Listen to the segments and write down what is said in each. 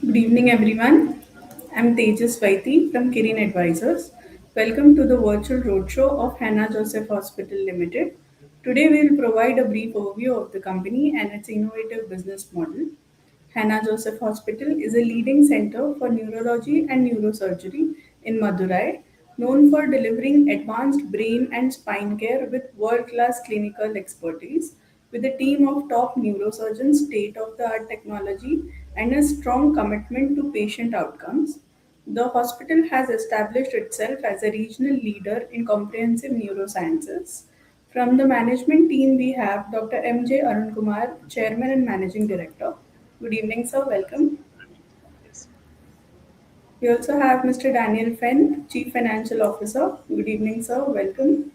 Good evening, everyone. I'm Tejas Vaiti from Kirin Advisors. Welcome to the virtual roadshow of Hannah Joseph Hospital Limited. Today, we will provide a brief overview of the company and its innovative business model. Hannah Joseph Hospital is a leading center for neurology and neurosurgery in Madurai, known for delivering advanced brain and spine care with world class clinical expertise. With a team of top neurosurgeons, state of the art technology, and a strong commitment to patient outcomes, the hospital has established itself as a regional leader in comprehensive neurosciences. From the management team, we have Dr. M.J. Arun Kumar, Chairman and Managing Director. Good evening, sir. Welcome. Yes. We also have Mr. Daniel Fenn, Chief Financial Officer. Good evening, sir. Welcome.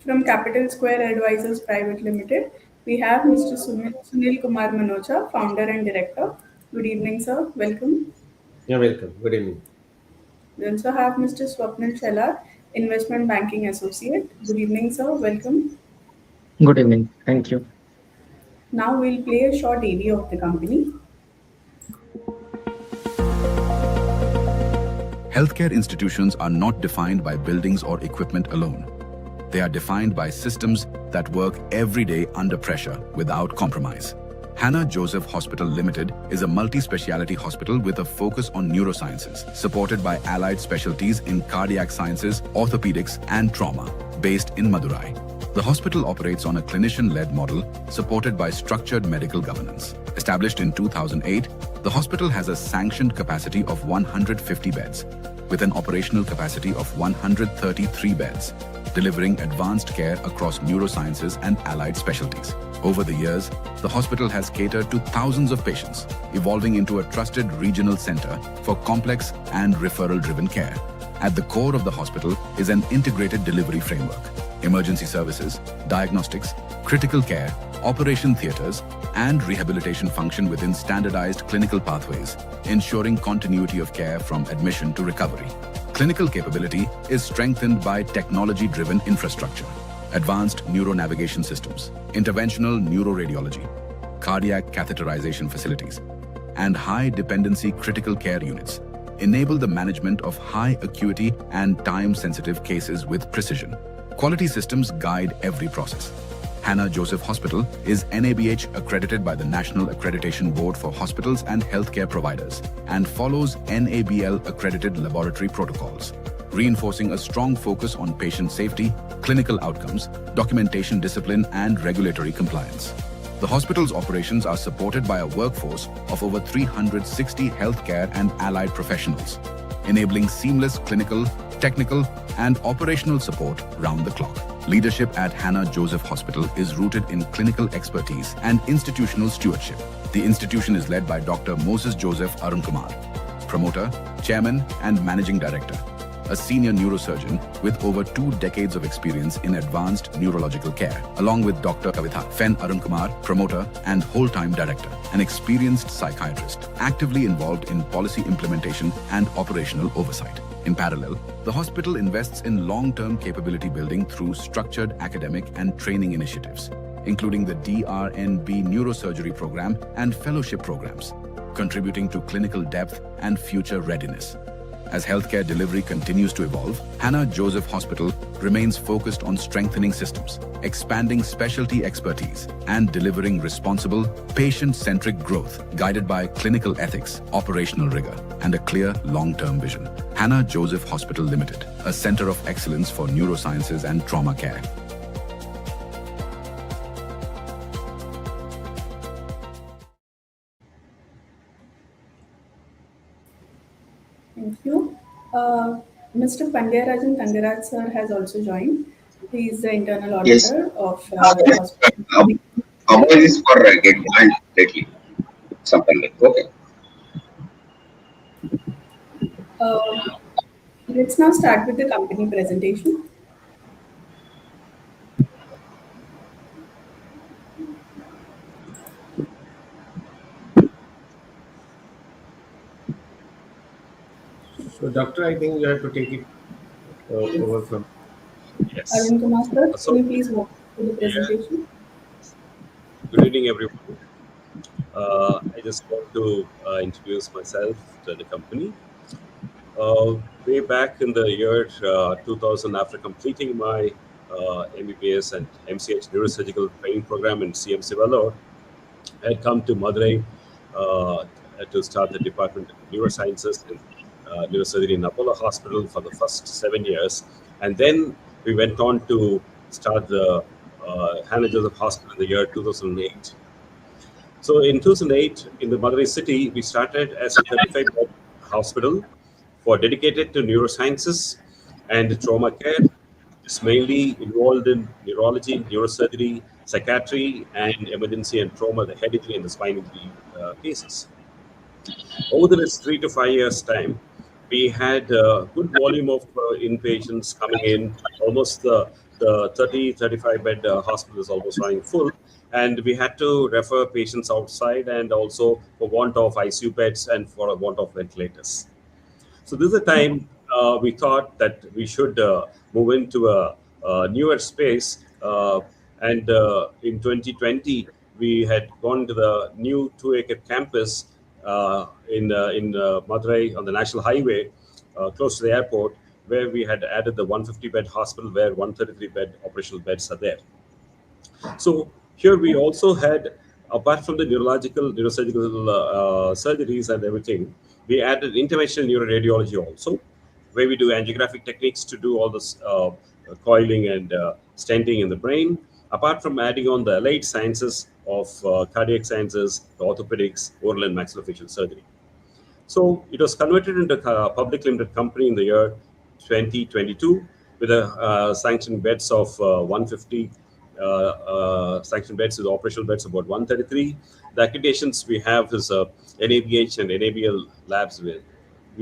From Capital Square Advisors Private Limited, we have Mr. Sunil Kumar Manocha, Founder and Director. Good evening, sir. Welcome. You're welcome. Good evening. We also have Mr. Swapnil Chelar, Investment Banking Associate. Good evening, sir. Welcome. Good evening. Thank you. Now we'll play a short AV of the company. Healthcare institutions are not defined by buildings or equipment alone. They are defined by systems that work every day under pressure without compromise. Hannah Joseph Hospital Limited is a multi-speciality hospital with a focus on neurosciences, supported by allied specialties in cardiac sciences, orthopedics, and trauma, based in Madurai. The hospital operates on a clinician-led model supported by structured medical governance. Established in 2008, the hospital has a sanctioned capacity of 150 beds, with an operational capacity of 133 beds, delivering advanced care across neurosciences and allied specialties. Over the years, the hospital has catered to thousands of patients, evolving into a trusted regional center for complex and referral-driven care. At the core of the hospital is an integrated delivery framework. Emergency services, diagnostics, critical care, operation theaters, and rehabilitation function within standardized clinical pathways, ensuring continuity of care from admission to recovery. Clinical capability is strengthened by technology-driven infrastructure, advanced neuronavigation systems, interventional neuroradiology, cardiac catheterization facilities, and high-dependency critical care units enable the management of high acuity and time-sensitive cases with precision. Quality systems guide every process. Hannah Joseph Hospital is NABH accredited by the National Accreditation Board for Hospitals and Healthcare Providers and follows NABL accredited laboratory protocols, reinforcing a strong focus on patient safety, clinical outcomes, documentation discipline, and regulatory compliance. The hospital's operations are supported by a workforce of over 360 healthcare and allied professionals, enabling seamless clinical, technical, and operational support round the clock. Leadership at Hannah Joseph Hospital is rooted in clinical expertise and institutional stewardship. The institution is led by Dr. Moses Joseph Arun Kumar, promoter, chairman, and managing director, a senior neurosurgeon with over 2 decades of experience in advanced neurological care, along with Dr. Kavitha Fen Arun Kumar, promoter and whole-time director, an experienced psychiatrist, actively involved in policy implementation and operational oversight. In parallel, the hospital invests in long-term capability building through structured academic and training initiatives, including the DRNB Neurosurgery Program and fellowship programs, contributing to clinical depth and future readiness. As healthcare delivery continues to evolve, Hannah Joseph Hospital remains focused on strengthening systems, expanding specialty expertise, and delivering responsible, patient-centric growth guided by clinical ethics, operational rigor, and a clear long-term vision. Hannah Joseph Hospital Limited, a center of excellence for neurosciences and trauma care. Thank you. Mr. Pandya Tangaraj sir has also joined. He is the internal Yes. auditor of the hospital. Ab- Apologies for get joined lately. Something like okay. Uh, let's now start with the company presentation. So, Doctor, I think you have to take it over from. Yes. Arun Kumar sir, can So, you please walk through the yeah. presentation? Good evening, everyone. I just want to introduce myself to the company. Way back in the year 2000, after completing my MBBS and MCH neurosurgical training program in CMC Vellore, I had come to Madurai uh, to start the Department of Neurosciences and Neurosurgery in Apollo Hospital for the first 7 years. And then we went on to start the Hannah Joseph Hospital in the year 2008. So in 2008, in the Madurai city, we started as a 35-bed hospital for dedicated to neurosciences and trauma care. It's mainly involved in neurology, neurosurgery, psychiatry, and emergency and trauma, the head injury and the spine injury cases. Over the next 3 to 5 years' time, we had a good volume of inpatients coming in. Almost the 30, 35 bed hospital is almost running full. And we had to refer patients outside and also for want of ICU beds and for want of ventilators. So this is the time we thought that we should move into a newer space. And in 2020, we had gone to the new 2-acre campus in Madurai on the National Highway, close to the airport, where we had added the 150-bed hospital, where 133-bed operational beds are there. So here we also had, apart from the neurological, neurosurgical surgeries and everything, we added interventional neuroradiology also, where we do angiographic techniques to do all this coiling and stenting in the brain. Apart from adding on the allied sciences of cardiac sciences, orthopedics, oral and maxillofacial surgery. So it was converted into a public limited company in the year 2022 with a sanctioned beds of 150, sanctioned beds with operational beds about 133. The accreditations we have is NABH and NABL labs with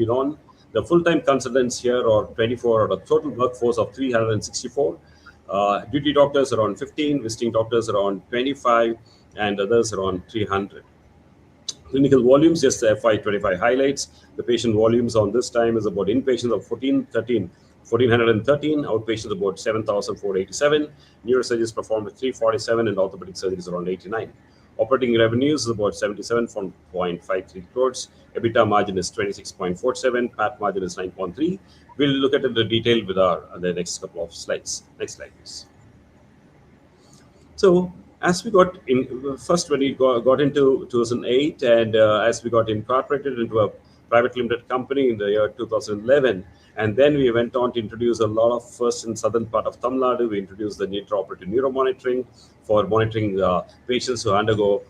on. The full-time consultants here are 24 out of total workforce of 364. Duty doctors around 15, visiting doctors around 25, and others around 300. Clinical volumes, just the FY25 highlights. The patient volumes on this time is about inpatients of 1,413, outpatients about 7,487. Neurosurgeries performed at 347 and orthopedic surgeries around 89. Operating revenues is about 77.53 crores. EBITDA margin is 26.47. PAT margin is 9.3. We'll look at it in the detail with the next couple of slides. Next slide, please. So as we got in, first when we got into 2008, and as we got incorporated into a private limited company in the year 2011, and then we went on to introduce a lot of, first in southern part of Tamil Nadu, we introduced the intraoperative neuromonitoring for monitoring patients who undergo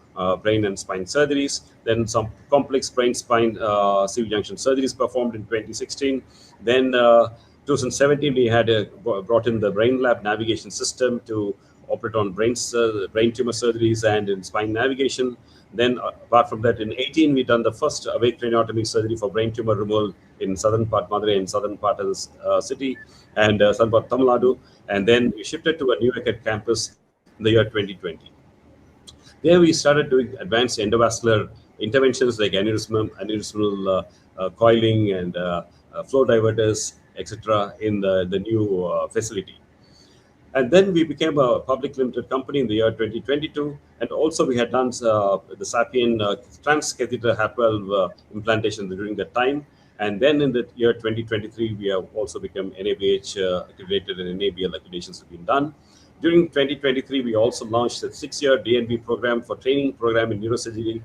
brain and spine surgeries. Then some complex brain spine CV junction surgeries performed in 2016. Then 2017, we had brought in the brain lab navigation system to operate on brain tumor surgeries and in spine navigation. Then apart from that, in 18, we done the first awake craniotomy surgery for brain tumor removal in southern part Madurai and southern part of the city and southern part Tamil Nadu. And then we shifted to a new acad campus in the year 2020. There we started doing advanced endovascular interventions like aneurysmal coiling and flow diverters, etc. in the new facility. And then we became a public limited company in the year 2022. And also we had done the Sapien transcatheter HAP valve implantation during that time. And then in the year 2023, we have also become NABH accredited and NABL accreditations have been done. During 2023, we also launched a 6-year DNB program for training program in neurosurgery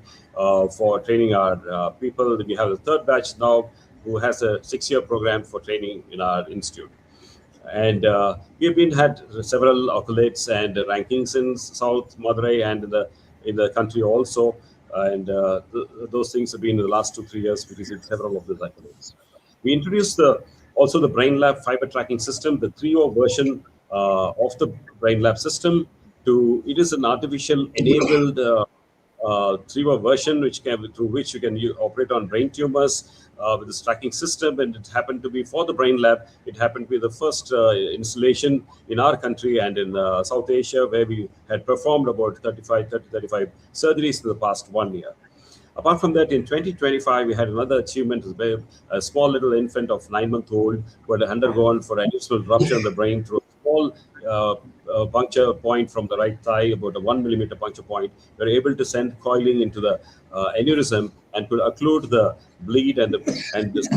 for training our people. We have the third batch now who has a 6-year program for training in our institute. And we've been had several accolades and rankings in South Madurai and in the country also. And those things have been in the last 2-3 years. We received several of those accolades. We introduced also the Brain Lab fiber tracking system, the 3.0 version of the Brain Lab system. It is an artificial enabled 3.0 version through which you can operate on brain tumors with this tracking system, and it happened to be for the Brain Lab. It happened to be the first installation in our country and in South Asia, where we had performed about 35 surgeries in the past 1 year. Apart from that, in 2025, we had another achievement, a small little infant of 9-month-old who had undergone for aneurysmal rupture in the brain through small puncture point from the right thigh, about a 1 millimeter puncture point. We're able to send coiling into the aneurysm and could occlude the bleed, and this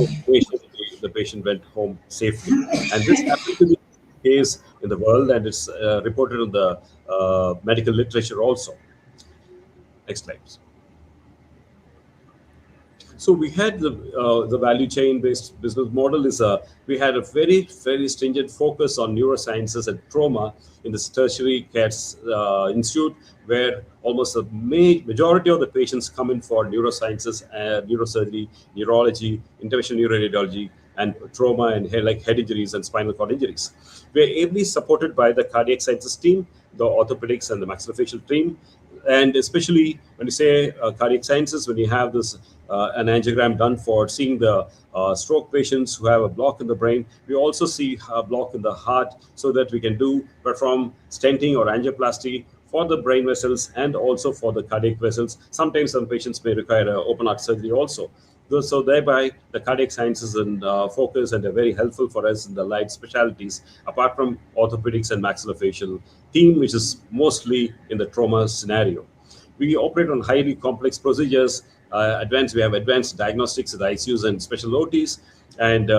the patient went home safely. And this happened to be the case in the world, and it's reported in the medical literature also. Next slide, please. So we had the value chain based business model is we had a very stringent focus on neurosciences and trauma in this tertiary care institute, where almost the majority of the patients come in for neurosciences, neurosurgery, neurology, interventional neuroradiology, and trauma and head injuries and spinal cord injuries. We are ably supported by the cardiac sciences team, the orthopedics, and the maxillofacial team. And especially when you say cardiac sciences, when you have this an angiogram done for seeing the stroke patients who have a block in the brain, we also see a block in the heart, so that we can perform stenting or angioplasty for the brain vessels and also for the cardiac vessels. Sometimes some patients may require open heart surgery also. So thereby, the cardiac sciences and focus, and are very helpful for us in the light specialties, apart from orthopedics and maxillofacial team, which is mostly in the trauma scenario. We operate on highly complex procedures. We have advanced diagnostics at ICUs and special OTs, and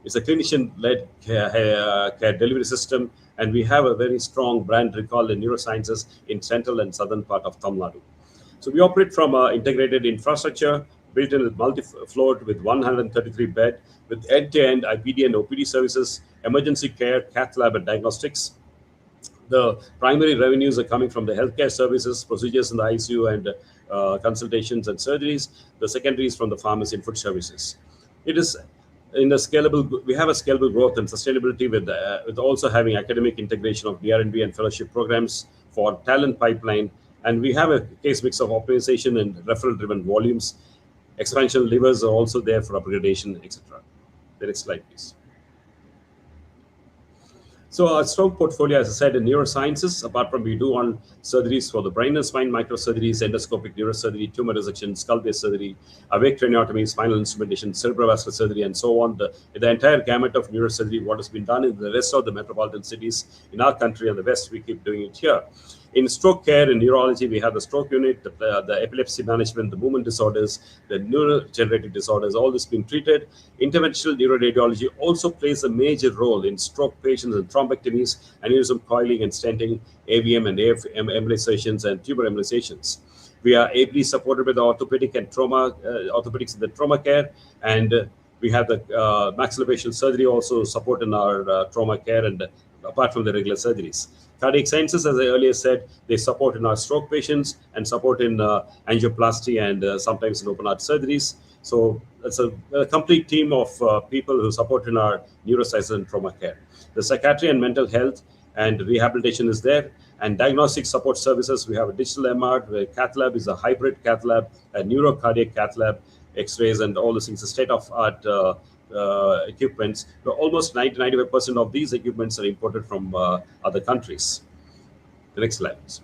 it's a clinician-led care delivery system. And we have a very strong brand recall in neurosciences in central and southern part of Tamil Nadu. So we operate from integrated infrastructure built in with multi-floored with 133 bed with end-to-end IPD and OPD services, emergency care, cath lab, and diagnostics. The primary revenues are coming from the healthcare services, procedures in the ICU, and consultations and surgeries. The secondary is from the pharmacy and food services. It is in a scalable. We have a scalable growth and sustainability with also having academic integration of DR&D and fellowship programs for talent pipeline, and we have a case mix of optimization and referral-driven volumes. Expansion levers are also there for upgradation, etc. The next slide, please. So a strong portfolio, as I said, in neurosciences, apart from we do on surgeries for the brain and spine, microsurgeries, endoscopic neurosurgery, tumor resection, skull-based surgery, awake craniotomy, spinal instrumentation, cerebrovascular surgery, and so on. The entire gamut of neurosurgery, what has been done in the rest of the metropolitan cities in our country and the West, we keep doing it here. In stroke care and neurology, we have the stroke unit, the epilepsy management, the movement disorders, the neurodegenerative disorders, all this being treated. Interventional neuroradiology also plays a major role in stroke patients and thrombectomies, aneurysm coiling and stenting, AVM and AF embolizations, and tumor embolizations. We are ably supported by the orthopedic and trauma, orthopedics in the trauma care, and we have the maxillofacial surgery also support in our trauma care, and apart from the regular surgeries. Cardiac sciences, as I earlier said, they support in our stroke patients and support in angioplasty and sometimes in open heart surgeries. So it's a complete team of people who support in our neurosciences and trauma care. The psychiatry and mental health and rehabilitation is there. And diagnostic support services, we have a digital MR, where cath lab is a hybrid cath lab, a neurocardiac cath lab, X-rays, and all those things, state-of-art equipments. But almost 90-95% of these equipments are imported from other countries. The next slide, please.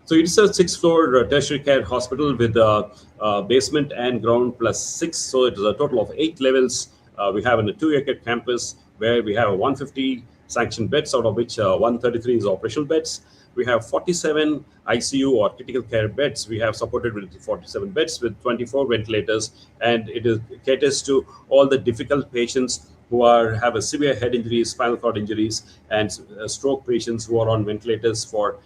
So it's a 6-floor tertiary care hospital with a basement and ground plus 6. So it is a total of 8 levels. We have in a 2-acre campus where we have 150 sanctioned beds, out of which 133 is operational beds. We have 47 ICU or critical care beds. We have supported with 47 beds with 24 ventilators, and it caters to all the difficult patients who have a severe head injuries, spinal cord injuries, and stroke patients who are on ventilators for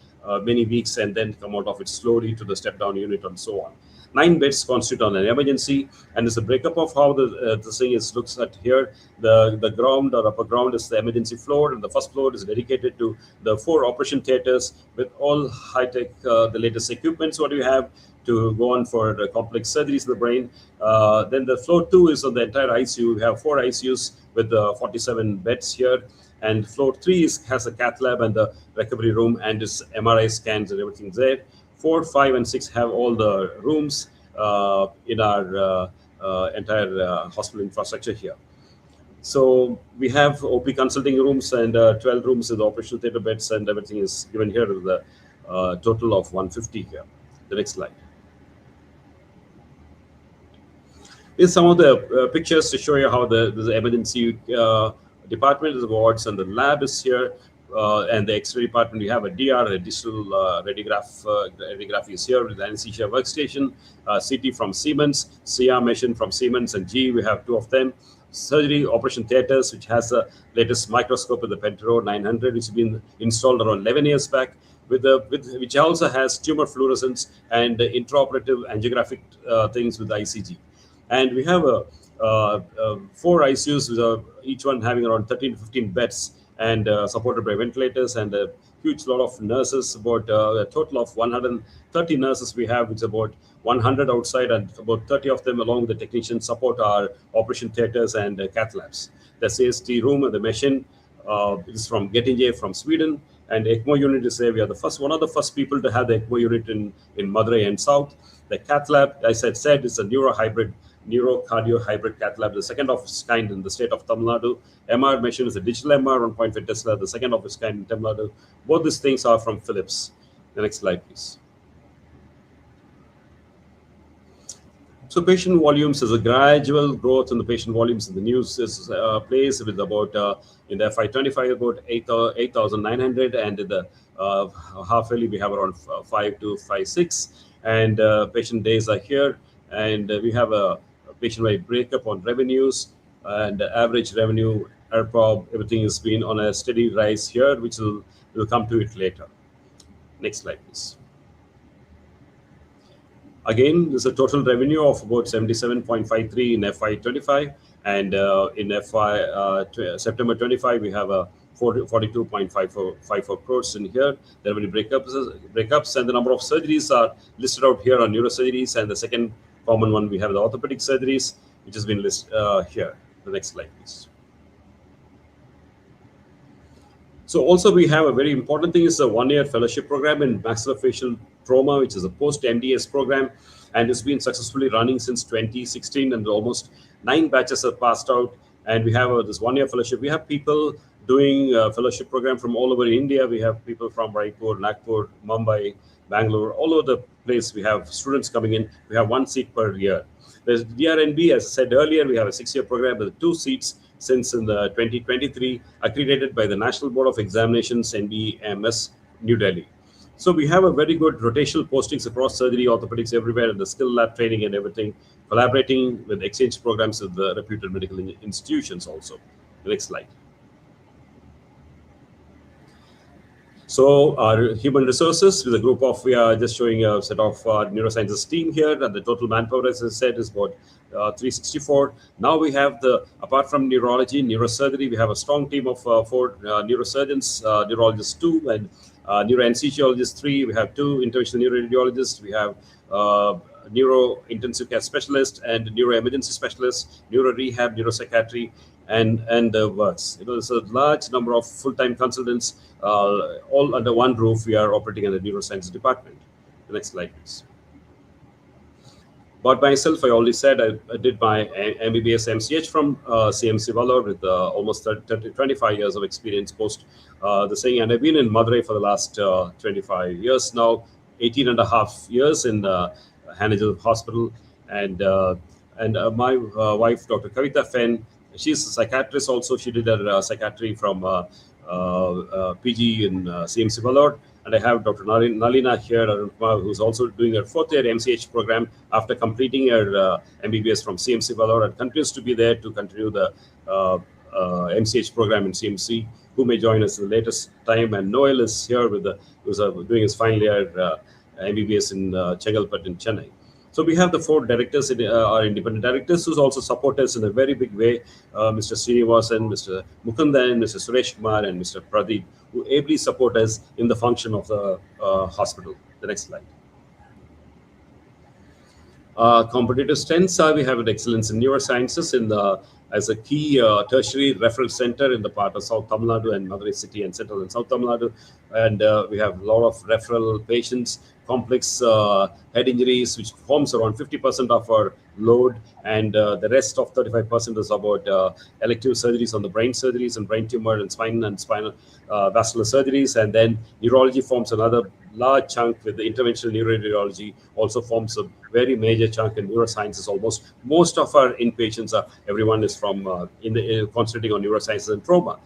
many weeks and then come out of it slowly to the step-down unit and so on. 9 beds constitute on an emergency, and there's a breakup of how the thing looks at here. The ground or upper ground is the emergency floor, and the first floor is dedicated to the 4 operation theaters with all high-tech, the latest equipments what we have to go on for complex surgeries of the brain. Then the floor 2 is on the entire ICU. We have 4 ICUs with 47 beds here. And floor 3 has a cath lab and the recovery room and its MRI scans and everything there. 4, 5, and 6 have all the rooms in our entire hospital infrastructure here. So we have OP consulting rooms and 12 rooms with operational theater beds, and everything is given here with the total of 150 here. The next slide. Here's some of the pictures to show you how the emergency department is wards, and the lab is here. And the X-ray department, we have a DR, a digital radiography is here with the anesthesia workstation, CT from Siemens, CR machine from Siemens, and G, we have two of them. Surgery operation theaters, which has the latest microscope with the Pentero 900, which has been installed around 11 years back, which also has tumor fluorescence and intraoperative angiographic things with ICG. And we have 4 ICUs, each one having around 13 to 15 beds, and supported by ventilators and a huge lot of nurses, about a total of 130 nurses we have, which is about 100 outside, and about 30 of them along with the technicians support our operation theaters and cath labs. The CST room and the machine is from Getinge from Sweden, and ECMO unit is there. We are one of the first people to have the ECMO unit in Madurai and South. The cath lab, as I said, is a neurocardio hybrid cath lab, the second of its kind in the state of Tamil Nadu. MR machine is a digital MR 1.5 Tesla, the second of its kind in Tamil Nadu. Both these things are from Philips. The next slide, please. So patient volumes is a gradual growth in the patient volumes in the news is place with about in the FY25 about 8,900, and in the half yearly we have around 5,256, and patient days are here, and we have a patient-wide breakup on revenues and average revenue, ARPOB, everything has been on a steady rise here, which we'll come to it later. Next slide, please. Again, there's a total revenue of about 77.53 in FY25, and in September 25, we have a 42.54 crores in here. The revenue breakups, and the number of surgeries are listed out here on neurosurgeries, and the second common one we have the orthopedic surgeries, which has been listed here. The next slide, please. So also we have a very important thing is a 1-year fellowship program in maxillofacial trauma, which is a post-MDS program, and it's been successfully running since 2016, and almost 9 batches are passed out. And we have this 1-year fellowship. We have people doing a fellowship program from all over India. We have people from Raipur, Nagpur, Mumbai, Bangalore, all over the place. We have students coming in. We have 1 seat per year. There's DRNB, as I said earlier, we have a 6-year program with 2 seats since in the 2023, accredited by the National Board of Examinations, NBMS, New Delhi. So we have a very good rotational postings across surgery, orthopedics, everywhere, and the skill lab training and everything, collaborating with exchange programs with the reputed medical institutions also. The next slide. So our human resources with a group of, we are just showing a set of neurosciences team here, and the total manpower, as I said, is about 364. Now we have apart from neurology, neurosurgery, we have a strong team of 4 neurosurgeons, neurologists 2, and neuroanesthesiologists 3. We have 2 interventional neuroradiologists. We have neuro intensive care specialist and neuroemergency specialist, neuro rehab, neuropsychiatry, and works. There's a large number of full-time consultants, all under one roof. We are operating in the neuroscience department. The next slide, please. About myself, I already said I did my MBBS MCH from CMC Vellore with almost 25 years of experience post the saying, and I've been in Madurai for the last 25 years now, 18 and a half years in Hannah Joseph Hospital, and my wife, Dr. Kavita Fen, she's a psychiatrist also. She did her psychiatry from PG in CMC Vellore. And I have Dr. Nalina here, who's also doing her 4th year MCH program after completing her MBBS from CMC Vellore, and continues to be there to continue the MCH program in CMC, who may join us in the latest time. And Noel is here who's doing his final year MBBS in Chengalpet in Chennai. So we have the 4 directors, our independent directors, who also support us in a very big way. Mr. Srinivasan, Mr. Mukundan, Mr. Suresh Kumar, and Mr. Pradeep, who ably support us in the function of the hospital. The next slide. Competitive strengths we have an excellence in neurosciences as a key tertiary referral center in the part of South Tamil Nadu and Madurai City and Central and South Tamil Nadu. And we have a lot of referral patients, complex head injuries, which forms around 50% of our load, and the rest of 35% is about elective surgeries on the brain surgeries and brain tumor and spinal vascular surgeries, and then neurology forms another large chunk, with the interventional neuroradiology also forms a very major chunk, in neurosciences. Almost most of our inpatients everyone is from concentrating on neurosciences and trauma.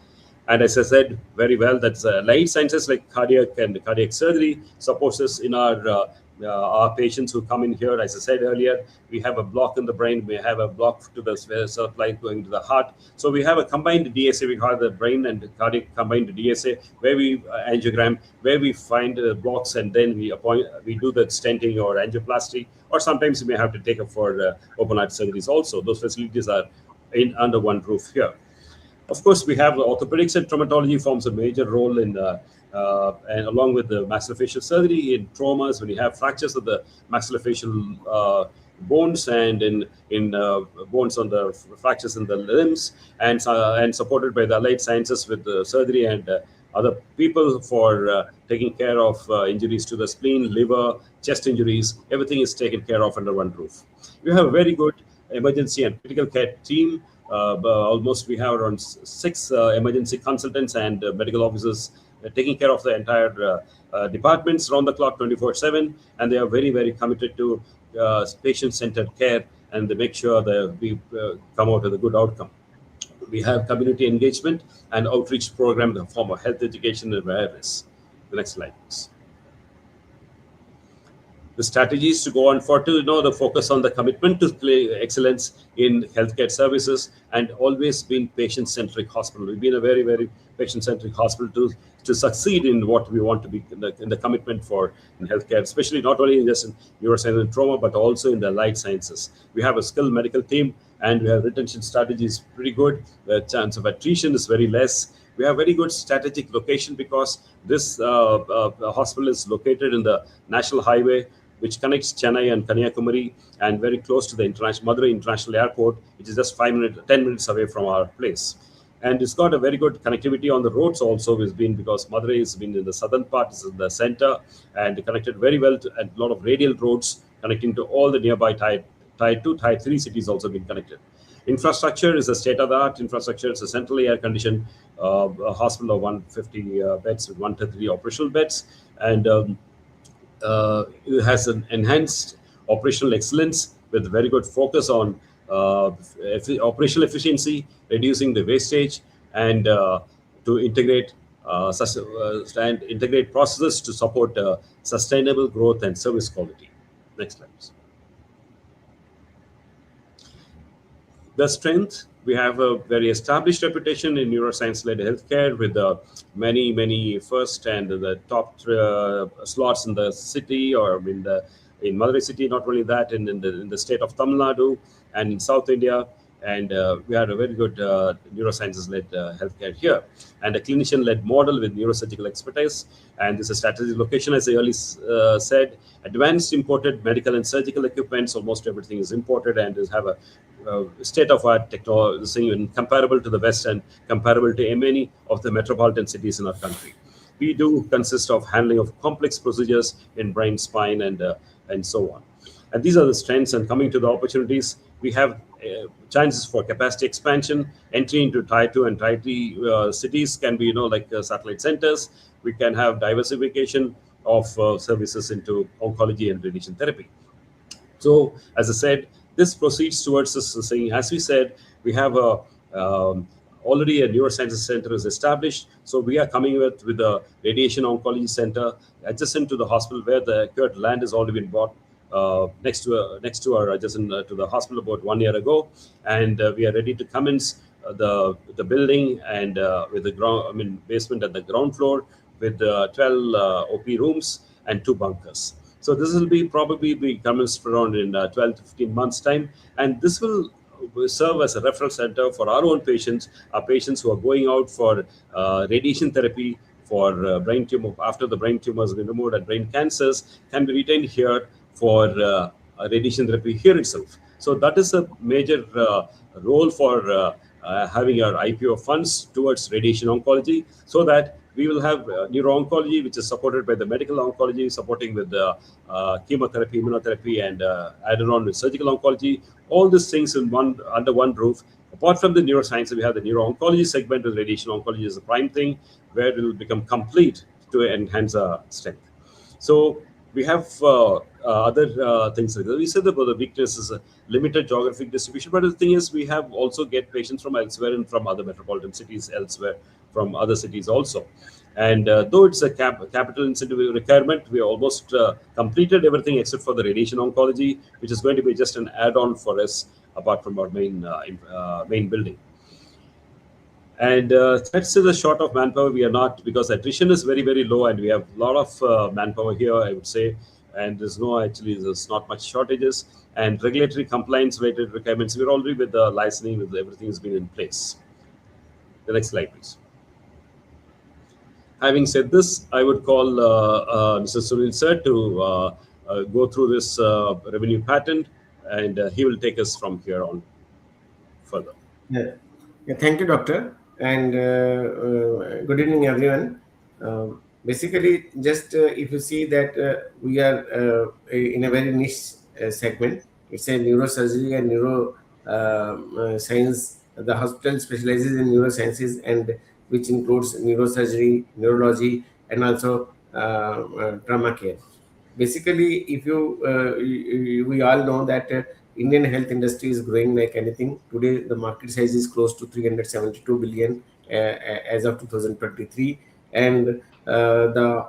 And as I said very well, that's light sciences like cardiac and cardiac surgery supports us in our patients who come in here. As I said earlier, we have a block in the brain, we have a block to the supply going to the heart. So we have a combined DSA, we call the brain and cardiac combined DSA, where we angiogram, where we find blocks, and then we do the stenting or angioplasty, or sometimes we may have to take up for open heart surgeries also. Those facilities are under one roof here. Of course, we have orthopedics and traumatology forms a major role in, and along with the maxillofacial surgery in traumas, when you have fractures of the maxillofacial bones and in bones on the fractures in the limbs, and supported by the allied sciences with the surgery and other people for taking care of injuries to the spleen, liver, chest injuries. Everything is taken care of under one roof. We have a very good emergency and critical care team. Almost we have around 6 emergency consultants and medical officers taking care of the entire departments around the clock 24/7, and they are very, very committed to patient-centered care, and they make sure that we come out with a good outcome. We have community engagement and outreach program in the form of health education and awareness. The next slide, please. The strategies to go on for the focus on the commitment to excellence in healthcare services, and always been patient-centric hospital. We've been a very, very patient-centric hospital to succeed in what we want to be in the commitment for in healthcare, especially not only in just in neuroscience and trauma, but also in the allied sciences. We have a skilled medical team, and we have retention strategies pretty good. The chance of attrition is very less. We have very good strategic location because this hospital is located in the national highway, which connects Chennai and Kanyakumari, and very close to the Madurai International Airport, which is just 10 minutes away from our place. And it's got a very good connectivity on the roads also, has been because Madurai has been in the southern part, is in the center, and connected very well to a lot of radial roads connecting to all the nearby Tier 2, Tier 3 cities also been connected. Infrastructure is a state-of-the-art infrastructure. It's a centrally air-conditioned hospital of 150 beds with 133 operational beds, and it has an enhanced operational excellence with very good focus on operational efficiency, reducing the wastage, and to integrate integrate processes to support sustainable growth and service quality. Next slide, please. The strength, we have a very established reputation in neuroscience-led healthcare with many first and the top slots in the city, or in Madurai city. Not only that, in the state of Tamil Nadu and in South India. And we had a very good neurosciences-led healthcare here, and a clinician-led model with neurosurgical expertise. And this is a strategic location, as I earlier said. Advanced imported medical and surgical equipments, almost everything is imported, and have a state-of-art technology comparable to the West and comparable to many of the metropolitan cities in our country. We do consist of handling of complex procedures in brain, spine, and so on. And these are the strengths. And coming to the opportunities, we have chances for capacity expansion. Entry into Tier 2 and Tier 3 cities can be, like satellite centers. We can have diversification of services into oncology and radiation therapy. So, as I said, this proceeds towards us saying, as we said, we have already a neurosciences center is established. So we are coming with a radiation oncology center adjacent to the hospital, where the acquired land has already been bought next to our adjacent to the hospital about 1 year ago, and we are ready to commence the building, and with the basement and the ground floor with 12 OP rooms and 2 bunkers. So this will probably be commenced around in 12 to 15 months time, and this will serve as a referral center for our own patients, our patients who are going out for radiation therapy for brain tumor, after the brain tumors have been removed, and brain cancers can be retained here for radiation therapy here itself. So that is a major role for having our IPO funds towards radiation oncology, so that we will have neuro-oncology, which is supported by the medical oncology, supporting with the chemotherapy, immunotherapy, and added on with surgical oncology. All these things under one roof. Apart from the neuroscience, we have the neuro-oncology segment with radiation oncology as a prime thing, where it will become complete to enhance our strength. So We have other things like that. We said about the weakness is a limited geographic distribution, but the thing is, we have also get patients from elsewhere and from other metropolitan cities elsewhere, from other cities also. And though it's a capital incentive requirement, we almost completed everything except for the radiation oncology, which is going to be just an add-on for us apart from our main building. And that's the short of manpower. We are not, because attrition is very, very low, and we have a lot of manpower here, I would say. And there's not much shortages. And regulatory compliance related requirements, we're already with the licensing, with everything has been in place. The next slide, please. Having said this, I would call Mr. Sunil sir to go through this revenue pattern, and he will take us from here on further. Yeah. Yeah, thank you, doctor, and good evening, everyone. Basically, just if you see that we are in a very niche segment, it's a neurosurgery and neuro science. The hospital specializes in neurosciences, and which includes neurosurgery, neurology, and also trauma care. Basically, if we all know that Indian health industry is growing like anything. Today the market size is close to 372 billion as of 2023, and the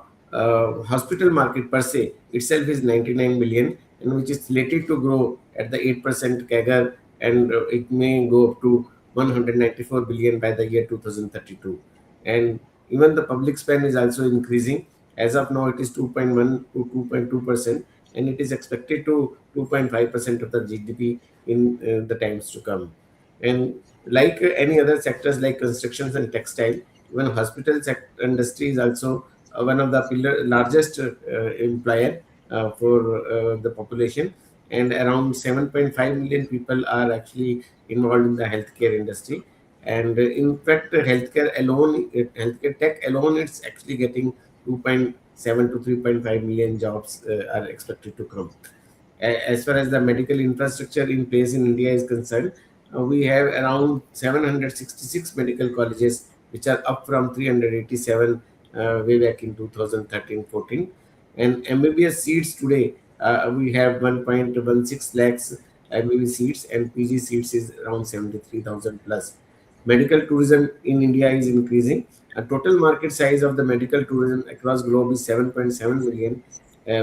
hospital market per se itself is 99 billion, and which is slated to grow at the 8% CAGR, and it may go up to 194 billion by the year 2032. And even the public spend is also increasing. As of now, it is 2.1 to 2.2%, and it is expected to 2.5% of the GDP in the times to come. And like any other sectors like constructions and textile, even hospital industry is also one of the largest employer for the population, and around 7.5 million people are actually involved in the healthcare industry. And in fact, healthcare tech alone, it's actually getting 2.7 to 3.5 million jobs are expected to come. As far as the medical infrastructure in place in India is concerned, we have around 766 medical colleges, which are up from 387 way back in 2013-14. And MBBS seats today, we have 1.16 lakhs MBBS seats, and PG seats is around 73,000 plus. Medical tourism in India is increasing. A total market size of the medical tourism across globe is 7.7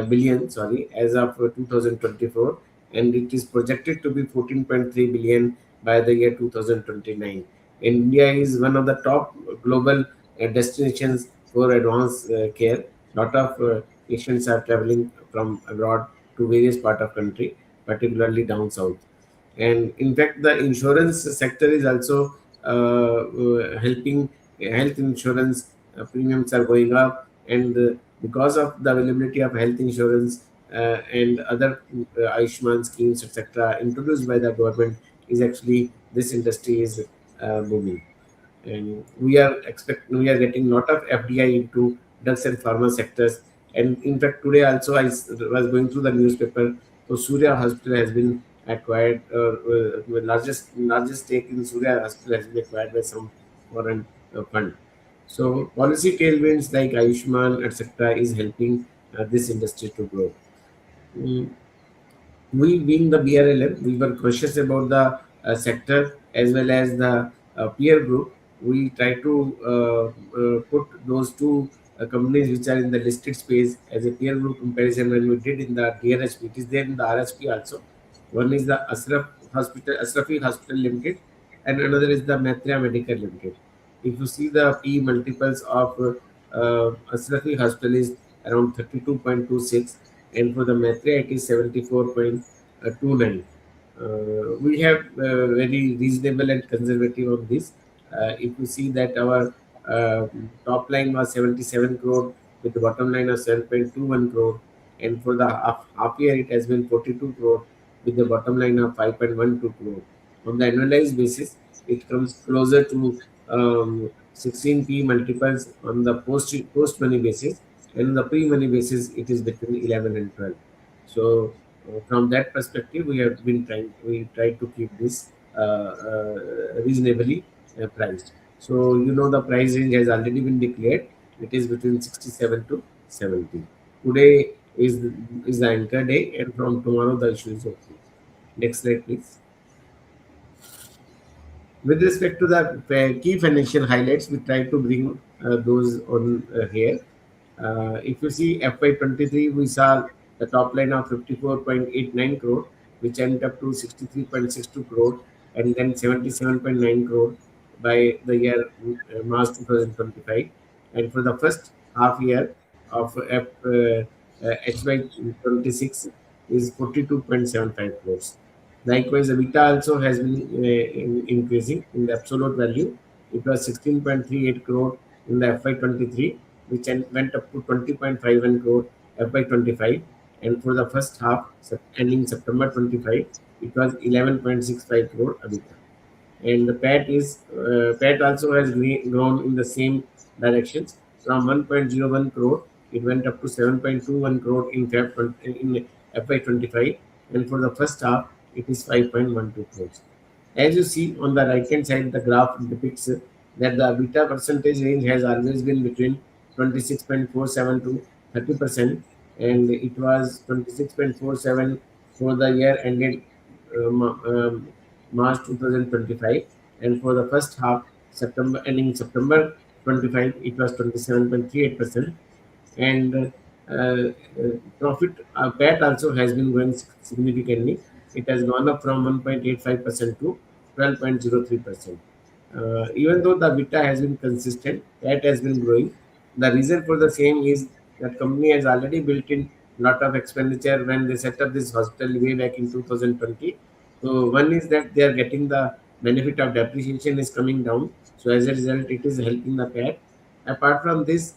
billion, sorry, as of 2024, and it is projected to be 14.3 billion by the year 2029. India is one of the top global destinations for advanced care. Lot of patients are traveling from abroad to various part of country, particularly down south. And in fact, the insurance sector is also helping. Health insurance premiums are going up, and because of the availability of health insurance and other Ayushman schemes, etc., introduced by the government, is actually this industry is booming. And we are getting lot of FDI into drugs and pharma sectors. And in fact, today also was going through the newspaper. So Surya Hospital has been acquired, the largest stake in Surya Hospital has been acquired by some foreign fund. So policy tailwinds like Ayushman, etc., is helping this industry to grow. Mm, we being the BRLM, we were cautious about the sector as well as the peer group. We try to put those two companies which are in the listed space as a peer group comparison when we did in the DRHP. It is there in the RSP also. One is the Asrafi Hospital Limited, and another is the Maitreya Medical Limited. If you see the P multiples of Asrafi Hospital is around 32.26, and for the Maitreya it is 74.29. We have very reasonable and conservative on this. If you see that our top line was 77 crore with the bottom line of 7.21 crore, and for the half year it has been 42 crore with the bottom line of 5.12 crore. On the annualized basis, it comes closer to 16p multiples on the post money basis, and on the pre money basis it is between 11 and 12. So from that perspective, we try to keep this reasonably priced. So the price range has already been declared. It is between 67 to 70. Today, is is the anchor day, and from tomorrow the issue is okay. Next slide, please. With respect to the key financial highlights, we try to bring those on here. If you see FY23, we saw the top line of 54.89 crore, which ended up to 63.62 crore, and then 77.9 crore by the year March 2025. And for the first half year of HY26 is 42.75 crores. Likewise, EBITDA also has been increasing in the absolute value. It was 16.38 crore in the FY23, which went up to 20.51 crore FY25. And for the first half, ending September 25, it was 11.65 crore EBITDA. And the PAT also has grown in the same directions from 1.01 crore. It went up to 7.21 crore in FY25, and for the first half, it is 5.12 crores. As you see on the right hand side, the graph depicts that the beta percentage range has always been between 26.47 to 30%, and it was 26.47 for the year ended March 2025, and for the first half, September ending September 25, it was 27.38%. And profit PAT also has been growing significantly. It has gone up from 1.85% to 12.03%. Even though the beta has been consistent, PAT has been growing. The reason for the same is that company has already built in lot of expenditure when they set up this hospital way back in 2020. So one is that they are getting the benefit of depreciation is coming down. So as a result, it is helping the PAT. Apart from this,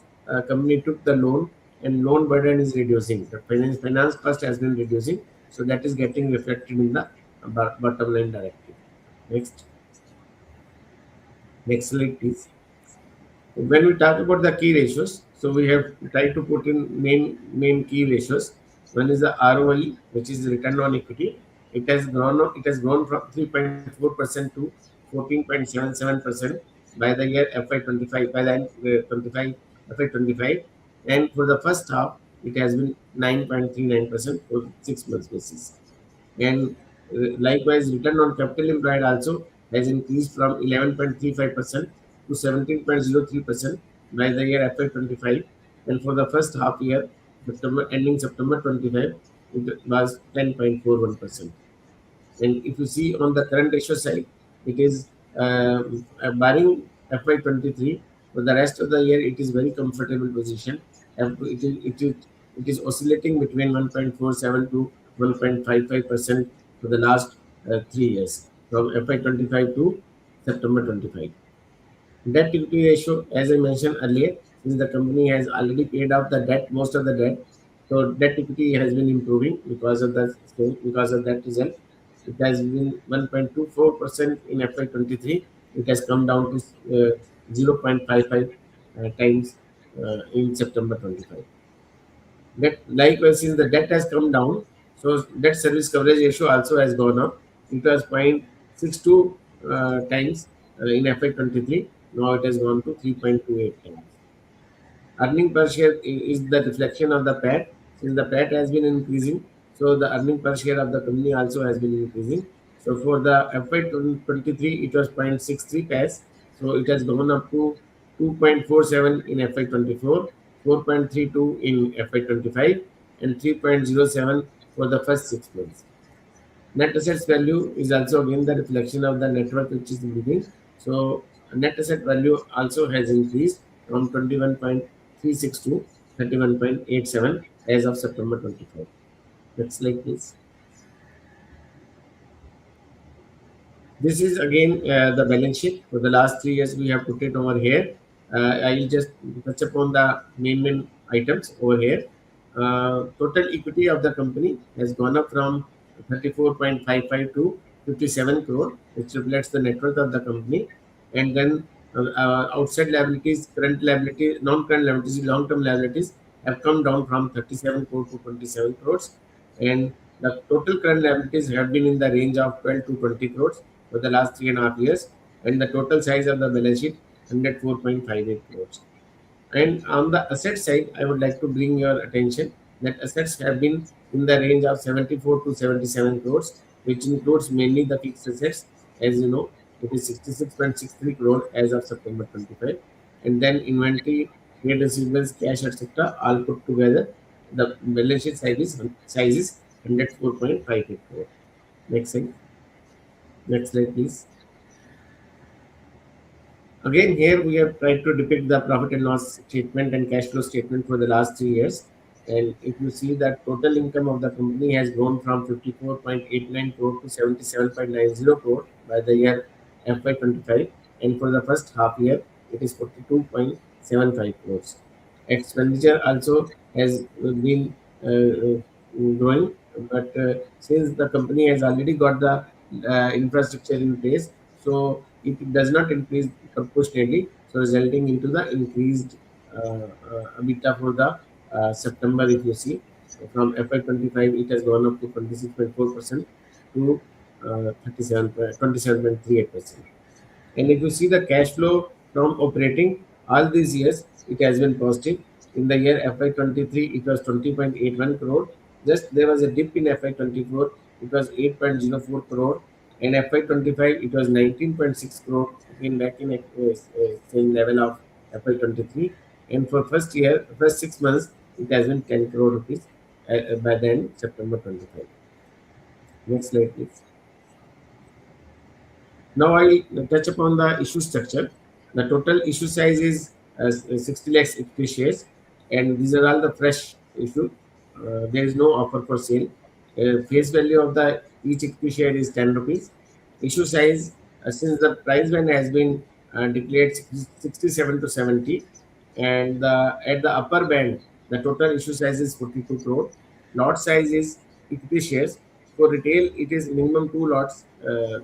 company took the loan, and loan burden is reducing. The finance cost has been reducing, so that is getting reflected in the bottom line directly. Next, next slide, please. When we talk about the key ratios, so we have tried to put in main key ratios. One is the ROE, which is return on equity. It has grown from 3.4% to 14.77% by the year FY25, by the end 25 FY25, and for the first half, it has been 9.39% for 6 months basis. And likewise, return on capital employed also has increased from 11.35% to 17.03% by the year FY25. And for the first half year, September ending September 25, it was 10.41%. And if you see on the current ratio side, it is barring FY23, for the rest of the year, it is very comfortable position. It is oscillating between 1.47 to 1.55% for the last 3 years, from FY25 to September 25. Debt equity ratio, as I mentioned earlier, since the company has already paid off the debt, most of the debt, so debt equity has been improving because of that result. It has been 1.24% in FY23. It has come down to 0.55 times in September 25. That likewise, since the debt has come down, so debt service coverage ratio also has gone up. It was 0.62 times in FY23. Now it has gone to 3.28 times. Earning per share is the reflection of the PAT. Since the PAT has been increasing, so the earning per share of the company also has been increasing. So for the FY23, it was 0.63 paise. So it has gone up to 2.47 in FY24, 4.32 in FY25, and 3.07 for the first 6 months. Net assets value is also again the reflection of the network which is building. So net asset value also has increased from 21.36 to 31.87 as of September 25. Next slide, please. This is again the balance sheet for the last 3 years. We have put it over here. I will just touch upon the main items over here. Total equity of the company has gone up from 34.55 to 57 crore, which reflects the net worth of the company. And then outside liabilities, current liability, non-current liabilities, long-term liabilities have come down from 37 crore to 27 crores. And the total current liabilities have been in the range of 12 to 20 crores for the last 3.5 years. And the total size of the balance sheet, 104.58 crores. And on the asset side, I would like to bring your attention Net assets have been in the range of 74 to 77 crores, which includes mainly the fixed assets. As you know, it is 66.63 crore as of September 25. And then inventory, trade receivables, cash, etc. all put together. The balance sheet size is 104.58 crore. Next slide. Next slide, please. Again, here we have tried to depict the profit and loss statement and cash flow statement for the last 3 years. And if you see that total income of the company has grown from 54.89 crore to 77.90 crore by the year FY25. And for the first half year, it is 42.75 crores. Expenditure also has been growing, but since the company has already got the infrastructure in place, so it does not increase proportionately, so resulting into the increased EBITDA for the September. If you see, from FY25, it has gone up to 26.4% to 27.38%. And if you see the cash flow from operating all these years, it has been positive. In the year FY23, it was 20.81 crore. Just there was a dip in FY24, it was 8.04 crore. And FY25, it was 19.6 crore, again back in same level of FY23. And for first 6 months, it has been 10 crore rupees by then September 25. Next slide, please. Now I touch upon the issue structure. The total issue size is 60 lakhs equity shares, and these are all the fresh issue. There is no offer for sale. Face value of the each equity share is 10 rupees. Issue size, since the price band has been declared 67 to 70, and at the upper band, the total issue size is 42 crore. Lot size is equity shares. For retail, it is minimum two lots are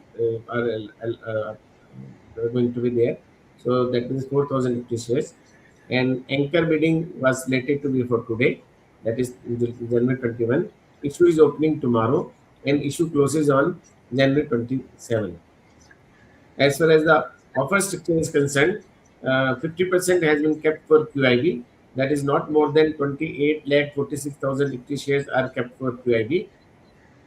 going to be there. So that means 4,000 equity shares. And anchor bidding was slated to be for today, that is January 21. Issue is opening tomorrow, and issue closes on January 27. As far as the offer structure is concerned, 50% has been kept for QIB. That is not more than 28 lakh 46,000 equity shares are kept for QIB.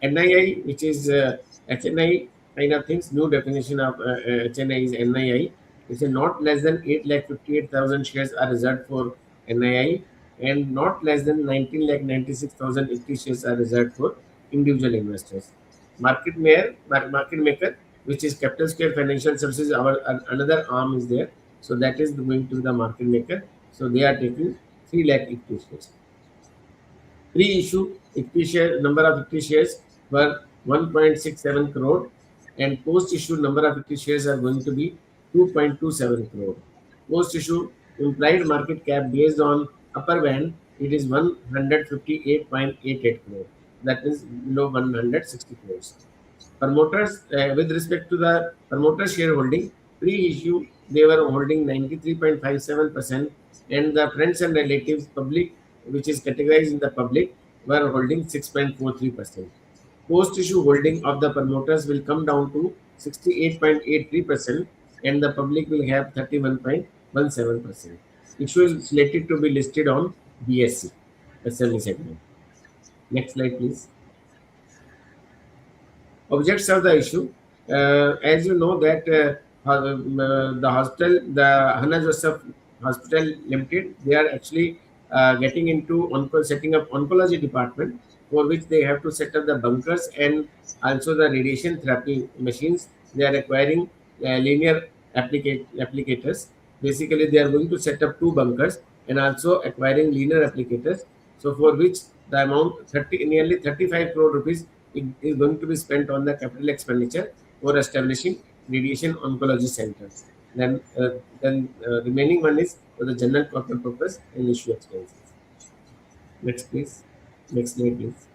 NII, which is HNI kind of things, new definition of HNI is NII. It's a not less than 8 lakh 58,000 shares are reserved for NII, and not less than 19 lakh 96,000 equity shares are reserved for individual investors. Market maker, which is Capital Square Financial Services, our another arm is there. So that is going to be the market maker. So they are taking 3 lakh equity shares. Pre-issue equity share number of equity shares were 1.67 crore, and post-issue number of equity shares are going to be 2.27 crore. Post-issue implied market cap based on upper band, it is 158.88 crore. That is below 160 crores. Promoters, with respect to the promoter shareholding, pre-issue they were holding 93.57%, and the friends and relatives public, which is categorized in the public, were holding 6.43%. Post-issue holding of the promoters will come down to 68.83%, and the public will have 31.17%. Issue is slated to be listed on BSC, SME segment. Next slide, please. Objects of the issue. As you know that the hospital, the Hannah Joseph Hospital Limited, they are actually getting into setting up oncology department, for which they have to set up the bunkers and also the radiation therapy machines. They are acquiring linear applicators. Basically, they are going to set up two bunkers and also acquiring linear applicators. So for which the amount nearly 35 crore rupees is going to be spent on the capital expenditure for establishing radiation oncology center. Then remaining one is for the general corporate purpose and issue expenses. Next, please. Next slide, please.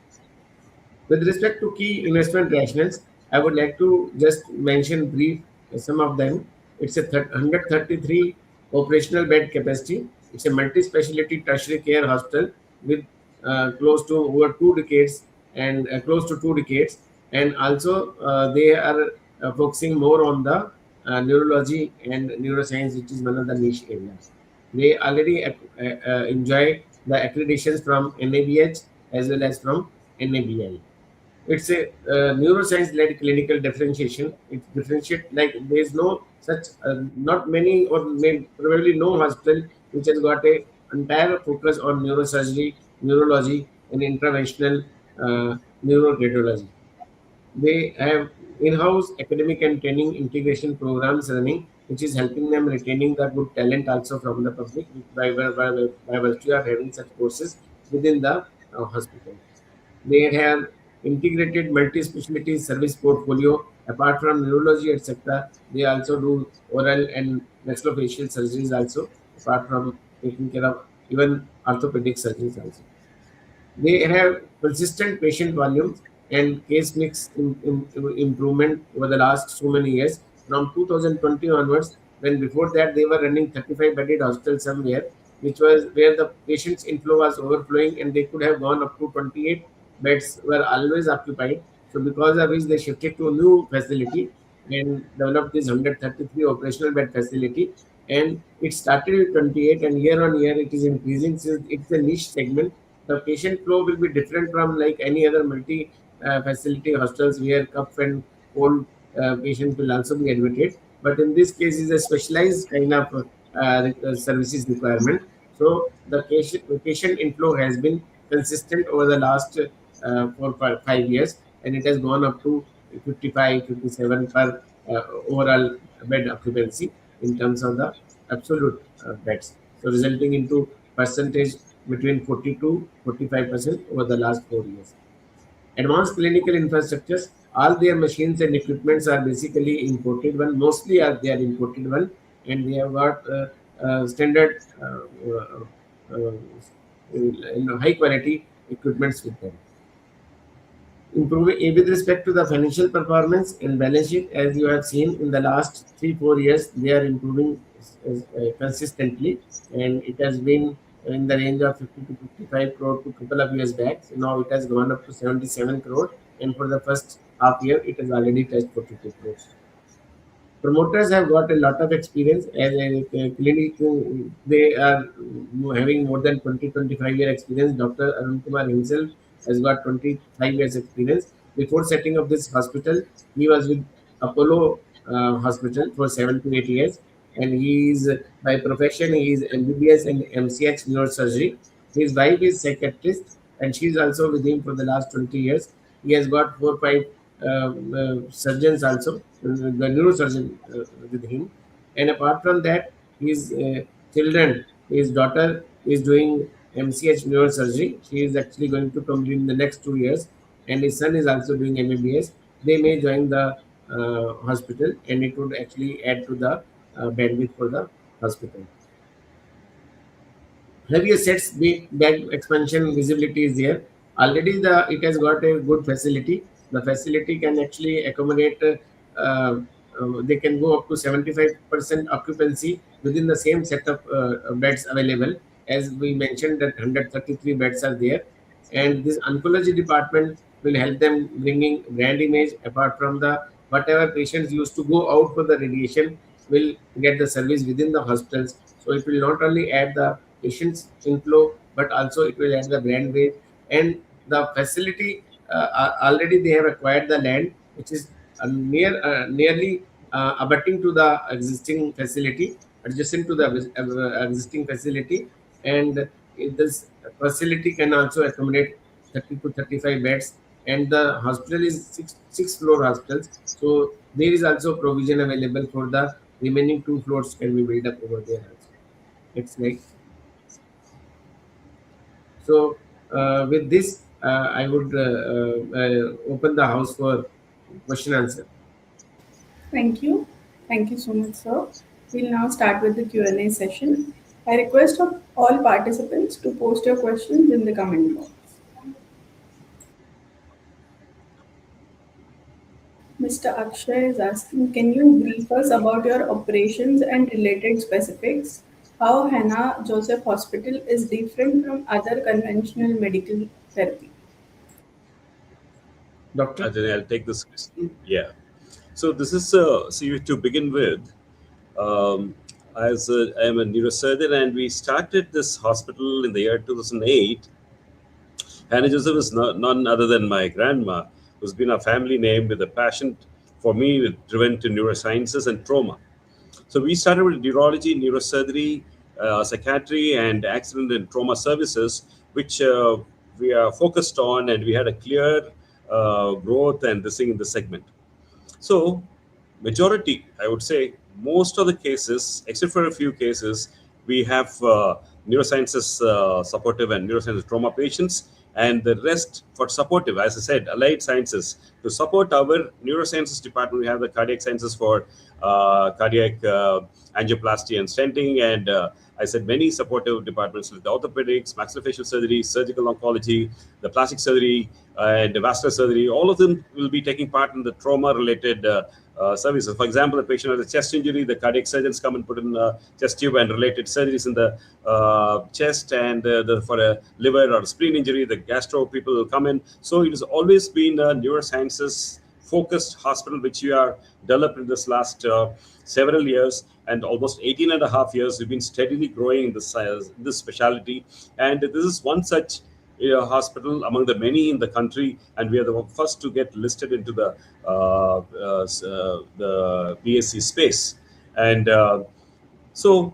With respect to key investment rationales, I would like to just mention brief some of them. It's a 133 operational bed capacity. It's a multi-specialty tertiary care hospital with close to over 2 decades and close to 2 decades. And also they are focusing more on the neurology and neuroscience, which is one of the niche areas. They already enjoy the accreditations from NABH as well as from NABI. It's a neuroscience-led clinical differentiation. It differentiate like there is no such not many or probably no hospital which has got a entire focus on neurosurgery, neurology, and interventional neuroradiology. They have in-house academic and training integration programs running, which is helping them retaining the good talent also from the public by virtue of having such courses within the hospital. They have integrated multi-specialty service portfolio. Apart from neurology, etc., they also do oral and maxillofacial surgeries also. Apart from taking care of even orthopedic surgeries also. They have consistent patient volumes and case mix improvement over the last so many years. From 2020 onwards, when before that they were running 35 bedded hospital somewhere, which was where the patients inflow was overflowing and they could have gone up to 28 beds were always occupied. So because of which they shifted to a new facility and developed this 133 operational bed facility. And it started with 28 and year on year it is increasing since it's a niche segment. The patient flow will be different from like any other multi facility hostels where cough and cold patients will also be admitted. But in this case, is a specialized kind of services requirement. So the patient inflow has been consistent over the last 5 years, and it has gone up to 55, 57 per overall bed occupancy in terms of the absolute beds. So resulting into percentage between 40 to 45% over the last 4 years. Advanced clinical infrastructures, all their machines and equipments are basically imported one. Mostly are they are imported one, and they have got standard, high quality equipments with them. Improving with respect to the financial performance and balance sheet, as you have seen in the last 3 4 years, they are improving consistently, and it has been in the range of 50 to 55 crore to couple of years back. So now it has gone up to 77 crore, and for the first half year, it has already touched 42 crores. Promoters have got a lot of experience as a clinic. They are having more than 20 25 year experience. Dr. Arun Kumar himself has got 25 years experience. Before setting up this hospital, he was with Apollo Hospital for 7 to 8 years, and he is by profession he is MBBS and MCH neurosurgery. His wife is psychiatrist, and she is also with him for the last 20 years. He has got 4 5 surgeons also, the neurosurgeon with him. And apart from that, his children, his daughter is doing MCH neurosurgery. She is actually going to complete in the next 2 years, and his son is also doing MBBS. They may join the hospital, and it would actually add to the bandwidth for the hospital. Heavier sets bag expansion visibility is there. Already it has got a good facility. The facility can actually accommodate. They can go up to 75% occupancy within the same set of beds available. As we mentioned, that 133 beds are there, and this oncology department will help them bringing brand image. Apart from the whatever patients used to go out for the radiation will get the service within the hospitals. So it will not only add the patients inflow, but also it will add the brand weight. And the facility, already they have acquired the land which is nearly abutting to the existing facility, adjacent to the existing facility. And this facility can also accommodate 30 to 35 beds, and the hospital is six floor hospitals. So there is also provision available for the remaining 2 floors can be built up over there also. It's like so. With this, I would open the house for question answer. Thank you. Thank you so much, sir. We'll now start with the Q&A session. I request of all participants to post your questions in the comment box. Mr. Akshay is asking, can you brief us about your operations and related specifics? How Hannah Joseph Hospital is different from other conventional medical therapy? Doctor? Then I'll take this question. Yeah. So this is to begin with. Um, as I'm a neurosurgeon, and we started this hospital in the year 2008. Hannah Joseph is none other than my grandma, who's been a family name with a passion for me, driven to neurosciences and trauma. So we started with neurology, neurosurgery, psychiatry, and accident and trauma services, which we are focused on, and we had a clear growth and this thing in the segment. So, majority, I would say, most of the cases, except for a few cases, we have neurosciences supportive and neurosciences trauma patients, and the rest for supportive, as I said, allied sciences. To support our neurosciences department, we have the cardiac sciences for cardiac angioplasty and stenting, and I said many supportive departments like the orthopedics, maxillofacial surgery, surgical oncology, the plastic surgery, and the vascular surgery. All of them will be taking part in the trauma-related services. For example, a patient has a chest injury, the cardiac surgeons come and put in a chest tube and related surgeries in the chest, and for a liver or spleen injury, the gastro people will come in. So it has always been a neurosciences focused hospital which we are developed in this last several years, and almost 18 and a half years we've been steadily growing in this specialty. And this is one such hospital among the many in the country, and we are the first to get listed into the BSc space. And so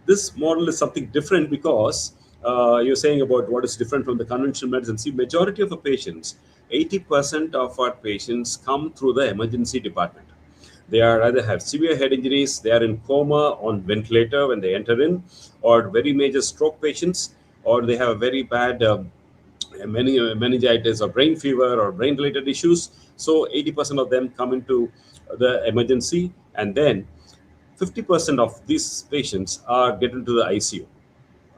this model is something different because you're saying about what is different from the conventional medicine. See, majority of the patients, 80% of our patients come through the emergency department. They are either have severe head injuries, they are in coma on ventilator when they enter in, or very major stroke patients, or they have a very bad meningitis or brain fever or brain related issues. So 80% of them come into the emergency, and then 50% of these patients are get into the ICU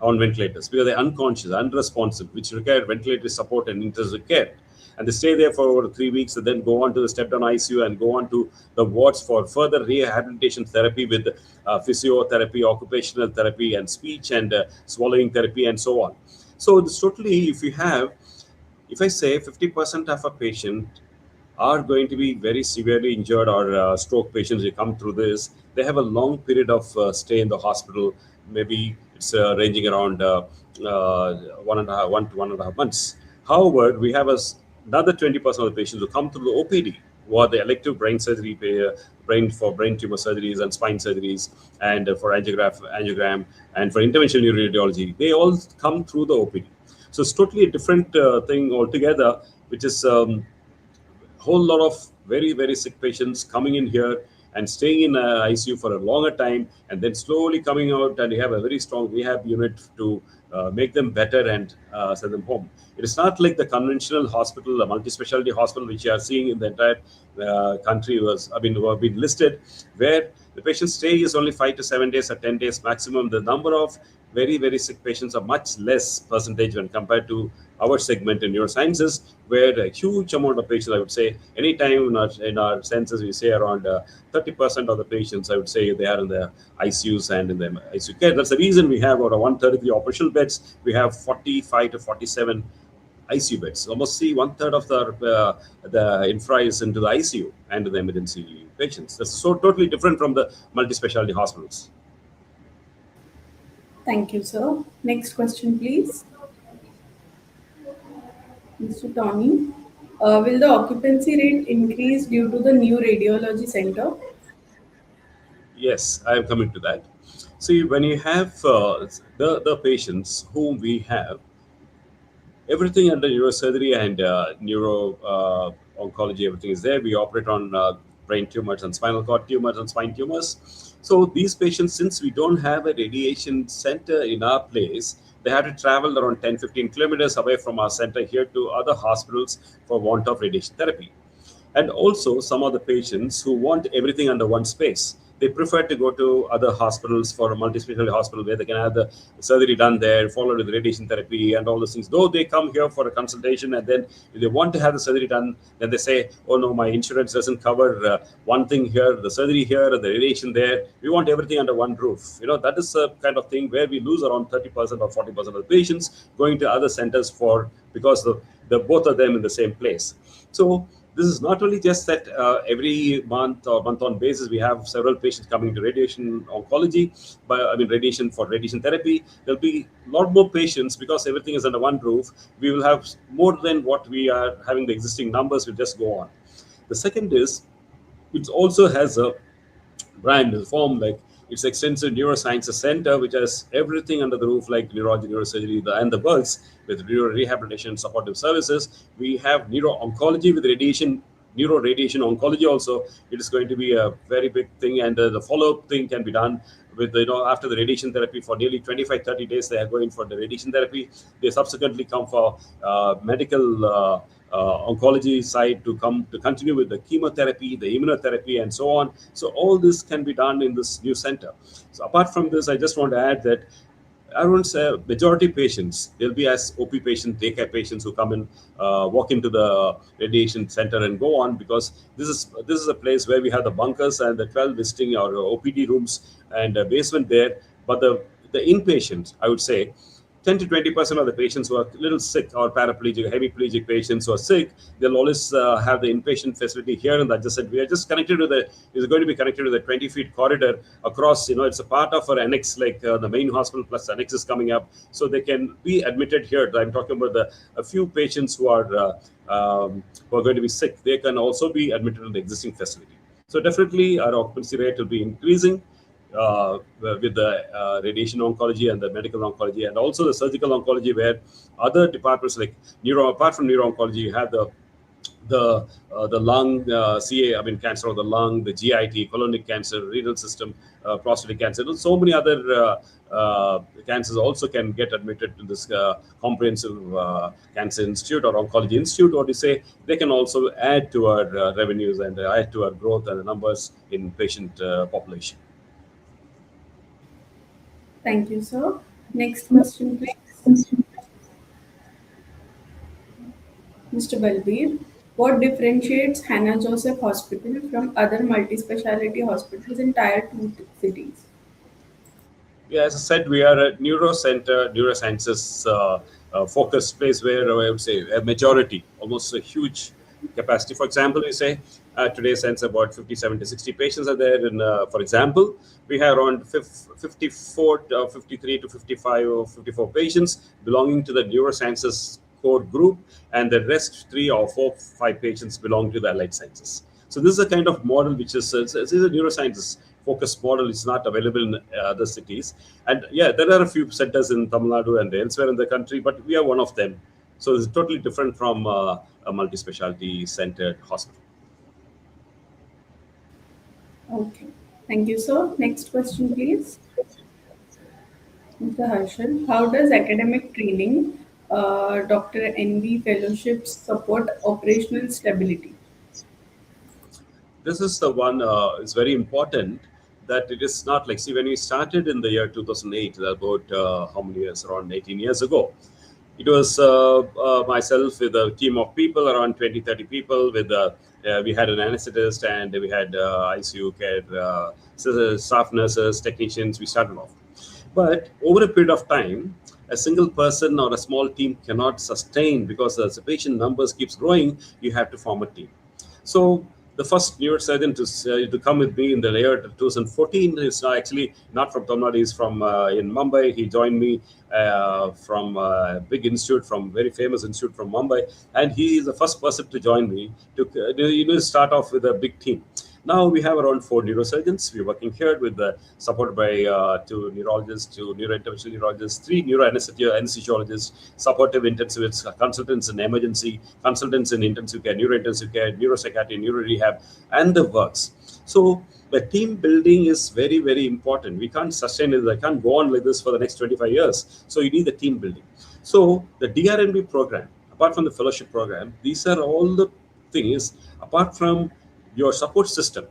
on ventilators because they're unconscious, unresponsive, which require ventilator support and intensive care. And they stay there for over 3 weeks, and then go on to the step-down ICU and go on to the wards for further rehabilitation therapy with physiotherapy, occupational therapy, and speech and swallowing therapy, and so on. So this totally, if I say 50% of a patient are going to be very severely injured, or stroke patients who come through this, they have a long period of stay in the hospital. Maybe it's ranging around 1 to 1.5 months. However, we have another 20% of the patients who come through the OPD, who are the elective brain surgery, brain tumor surgeries and spine surgeries, and for angiogram, and for interventional neuroradiology. They all come through the OPD. So it's totally a different thing altogether, which is whole lot of very, very sick patients coming in here and staying in ICU for a longer time, and then slowly coming out, and we have a very strong rehab unit to make them better and send them home. It is not like the conventional hospital, a multi-specialty hospital, which you are seeing in the entire country who have been listed, where the patient stay is only 5 to 7 days or 10 days maximum. The number of very, very sick patients are much less percentage when compared to our segment in neurosciences, where a huge amount of patients, I would say, anytime in our census, we say around 30% of the patients, I would say, they are in the ICUs and in the ICU care. That's the reason we have about 1/3 of the operational beds. We have 45 to 47 ICU beds. Almost see 1/3 of the infra is into the ICU and the emergency patients. That's so totally different from the multi-specialty hospitals. Thank you, sir. Next question, please. Mr. Tony. Will the occupancy rate increase due to the new radiology center? Yes, I am coming to that. See, when you have the patients whom we have, everything under neurosurgery and neuro oncology, everything is there. We operate on brain tumors and spinal cord tumors and spine tumors. So these patients, since we don't have a radiation center in our place, they have to travel around 10-15 kilometers away from our center here to other hospitals for want of radiation therapy. And also, some of the patients who want everything under one space, they prefer to go to other hospitals, for a multi-specialty hospital, where they can have the surgery done there, followed with radiation therapy and all those things. Though they come here for a consultation, and then if they want to have the surgery done, then they say, oh no, my insurance doesn't cover one thing here, the surgery here, and the radiation there. We want everything under one roof. That is a kind of thing where we lose around 30% or 40% of the patients going to other centers because the both of them in the same place. So This is not only just that every month or month-on basis we have several patients coming to radiation oncology, but I mean radiation for radiation therapy. There'll be a lot more patients because everything is under one roof. We will have more than what we are having the existing numbers will just go on. The second is it also has a brand is formed like its extensive neurosciences center, which has everything under the roof like neurology, neurosurgery, and the works with neuro rehabilitation supportive services. We have neuro oncology with radiation, neuro radiation oncology also. It is going to be a very big thing, and the follow-up thing can be done with after the radiation therapy for nearly 25-30 days. They are going for the radiation therapy. They subsequently come for medical oncology side to come to continue with the chemotherapy, the immunotherapy, and so on. So all this can be done in this new center. So apart from this, I just want to add that I won't say majority patients. There'll be as OP patients, daycare patients who come in, walk into the radiation center and go on, because this is a place where we have the bunkers and the 12 visiting or OPD rooms and a basement there. But the inpatients, I would say, 10 to 20% of the patients who are a little sick or paraplegic, hemiplegic patients who are sick, they'll always have the inpatient facility here in the adjacent. We are just connected to is going to be connected to the 20 feet corridor across, it's a part of our annex, like the main hospital plus annex is coming up. So they can be admitted here. I'm talking about a few patients who are going to be sick. They can also be admitted in the existing facility. So definitely our occupancy rate will be increasing with the radiation oncology and the medical oncology, and also the surgical oncology, where other departments like apart from neuro oncology, you have the lung, cancer of the lung, the GIT, colonic cancer, renal system, prostatic cancer. So many other cancers also can get admitted to this comprehensive cancer institute or oncology institute, or to say they can also add to our revenues and add to our growth and the numbers in patient population. Thank you, sir. Next question, please. Mr. Balbir, what differentiates Hannah Joseph Hospital from other multi-specialty hospitals in Tier 2 cities? Yeah, as I said, we are a neuro center, neurosciences focused place where I would say a majority, almost a huge capacity. For example, we say today sense about 57 to 60 patients are there. And for example, we have around 54, 53 to 55 or 54 patients belonging to the neurosciences core group, and the rest 3 or 4, 5 patients belong to the allied sciences. So this is a kind of model which is a neurosciences focused model. Is not available in other cities. And yeah, there are a few centers in Tamil Nadu and elsewhere in the country, but we are one of them. So it's totally different from a multi-specialty centered hospital. Okay. Thank you, sir. Next question, please. Mr. Harshal, how does academic training, Dr. NV fellowships support operational stability? This is the one is very important, that it is not like, see, when we started in the year 2008, about how many years, around 18 years ago, it was myself with a team of people, around 20-30 people. With we had an anesthetist and we had ICU care, staff nurses, technicians. We started off, but over a period of time, a single person or a small team cannot sustain, because as the patient numbers keeps growing, you have to form a team. So the first neurosurgeon to come with me in the year 2014 is actually not from Tamil Nadu. He's from in Mumbai. He joined me from a big institute, from very famous institute from Mumbai, and he is the first person to join me to start off with a big team. Now we have around 4 neurosurgeons. We're working here with supported by 2 neurologists, 2 neurointerventional neurologists, 3 anesthesiologists, supportive intensivists, consultants in emergency, consultants in intensive care, neurointensive care, neuropsychiatry, neuro rehab, and the works. So the team building is very, very important. We can't sustain it. I can't go on like this for the next 25 years. So you need the team building. So the DRNB program, apart from the fellowship program, these are all the things apart from your support system.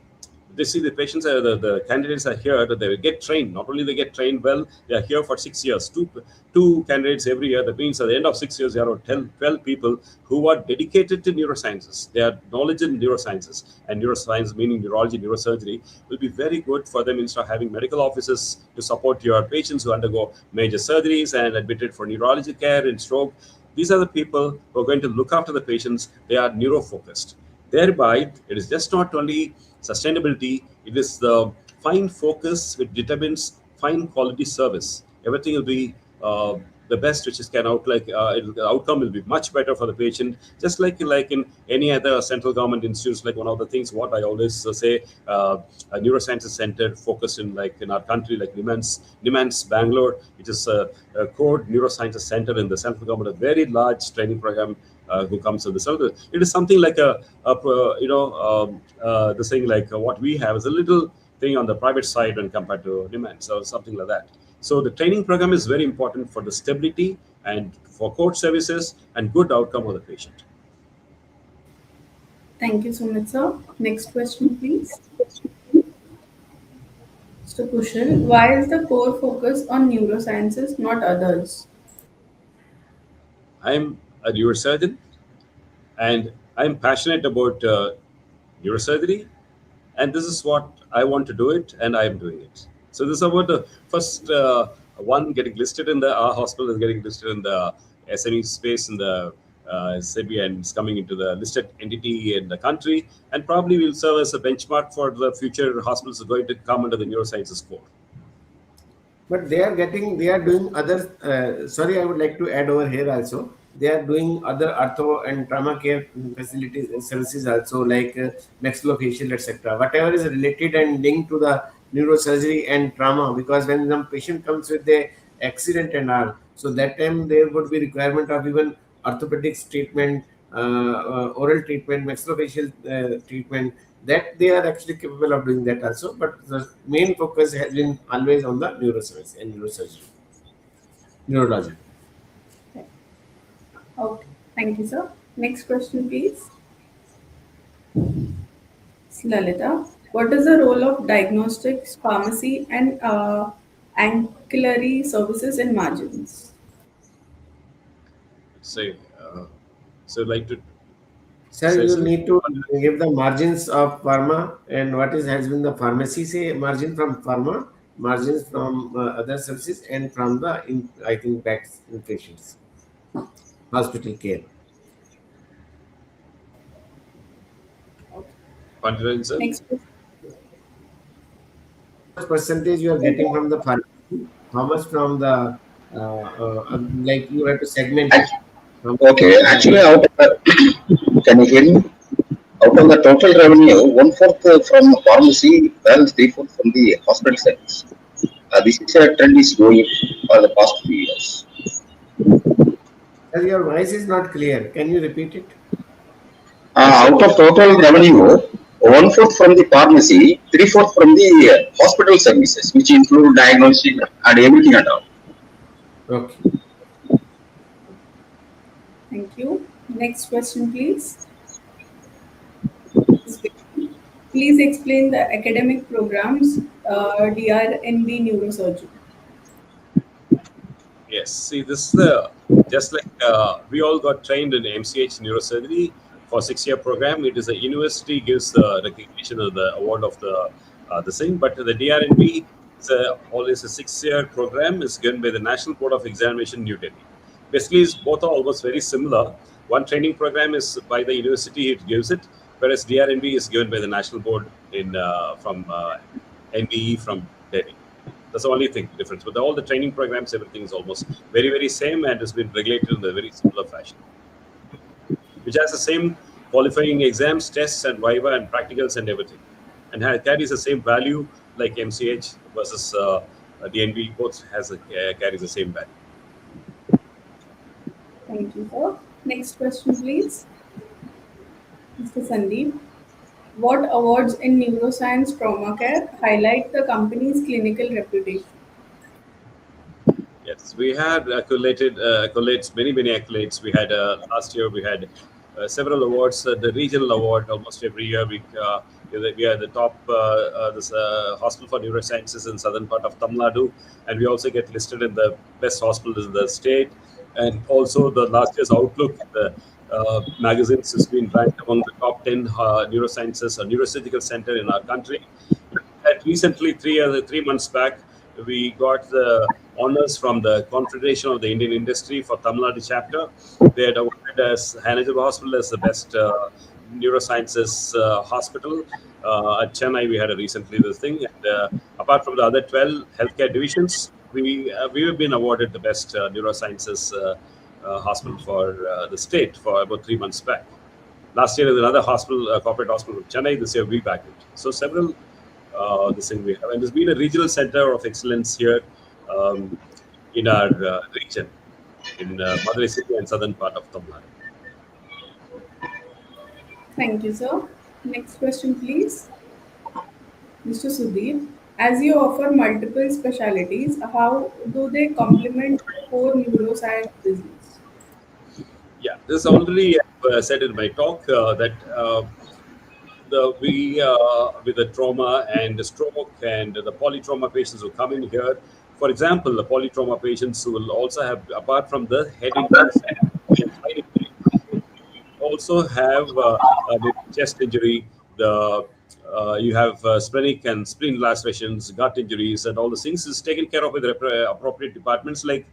They see the patients, the candidates are here, that they will get trained. Not only they get trained well, they are here for 6 years, two candidates every year. That means at the end of 6 years, there are 12 people who are dedicated to neurosciences. They are knowledge in neurosciences, and neuroscience, meaning neurology, neurosurgery, will be very good for them instead of having medical offices to support your patients who undergo major surgeries and admitted for neurology care and stroke. These are the people who are going to look after the patients. They are neuro-focused. Thereby, it is just not only sustainability, it is the fine focus which determines fine quality service. Everything will be the best which is can out like the outcome will be much better for the patient, just like in any other central government institutes. Like one of the things what I always say, a neurosciences center focused in like in our country, like Nimans Bangalore, which is a core neurosciences center in the central government, a very large training program who comes to the center. It is something like the thing like what we have is a little thing on the private side when compared to demand, so something like that. So the training program is very important for the stability and for court services and good outcome of the patient. Thank you so much, sir. Next question, please. Mr. Kushal, why is the core focus on neurosciences, not others? I'm a neurosurgeon and I'm passionate about neurosurgery, and this is what I want to do it, and I am doing it. So this is about the first one getting listed in the our hospital is getting listed in the SME space in the SEBI, and it's coming into the listed entity in the country, and probably will serve as a benchmark for the future hospitals that are going to come under the neurosciences core. But they are doing other, sorry, I would like to add over here also. They are doing other ortho and trauma care facilities, services also, like maxillofacial, etc. Whatever is related and linked to the neurosurgery and trauma, because when some patient comes with a accident and all, so that time there would be requirement of even orthopedics treatment, oral treatment, maxillofacial treatment, that they are actually capable of doing that also. But the main focus has been always on the neuroscience and neurosurgery, neurology. Okay, thank you, sir. Next question, please. Lalita, what is the role of diagnostics, pharmacy, and ancillary services in margins? Say, so like to Sir, say you something. need to give the margins of pharma and what is has been the pharmacy say margin from pharma, margins from other services, and from the I think beds in patients, hospital care. Okay. Confidence, sir? Next question. Much percentage you are getting from the pharmacy? How much from the like you have to segment it? Act- How much Okay, you are actually, getting? out of can you hear me? Out of the total revenue, one fourth from pharmacy, balance three-fourths from the hospital service. This is a trend is going for the past few years. Sir, your voice is not clear. Can you repeat it? Out of total revenue, one fourth from the pharmacy, three-fourths from the hospital services, which include diagnostic and everything and all. Okay. Thank you. Next question, please. Please explain the academic programs, DRNB neurosurgery. Yes, see, this is the just like we all got trained in MCH neurosurgery for 6 year program. It is a university gives the recognition of the award of the thing, but the DRNB is always a 6 year program is given by the National Board of Examination, New Delhi. Basically, both are almost very similar. One training program is by the university; it gives it, whereas DRNB is given by the National Board in from NBE from Delhi. That's the only thing difference. But all the training programs, everything is almost very, very same and has been regulated in a very similar fashion, which has the same qualifying exams, tests, and viva and practicals and everything, and carries the same value like MCH versus DNB. Both carries the same value. Thank you, sir. Next question, please. Mr. Sandeep, what awards in neuroscience trauma care highlight the company's clinical reputation? Yes, we had accolades, many accolades. We had last year we had several awards. The regional award almost every year. We are the top this hospital for neurosciences in southern part of Tamil Nadu, and we also get listed in the best hospitals in the state. And also the last year's Outlook, the magazines has been ranked among the top 10 neurosciences or neurosurgical center in our country. And recently, 3 months back, we got the honors from the Confederation of the Indian Industry for Tamil Nadu chapter. They had awarded us Hanajar Hospital as the best neurosciences hospital at Chennai. We had a recently this thing, and apart from the other 12 healthcare divisions, we have been awarded the best neurosciences hospital for the state for about 3 months back. Last year, there was another hospital, corporate hospital of Chennai. This year, we backed it. So several this thing we have, and there's been a regional center of excellence here um, in our region in Madurai city and southern part of Tamil Nadu. Thank you, sir. Next question, please. Mr. Sudhir, as you offer multiple specialties, how do they complement the core neuroscience business? Yeah, this already said in my talk that the we with the trauma and the stroke and the polytrauma patients who come in here. For example, the polytrauma patients who will also have, apart from the head injuries and side injury, also have maybe chest injury, the you have splenic and spleen lacerations, gut injuries, and all the things is taken care of with appropriate departments like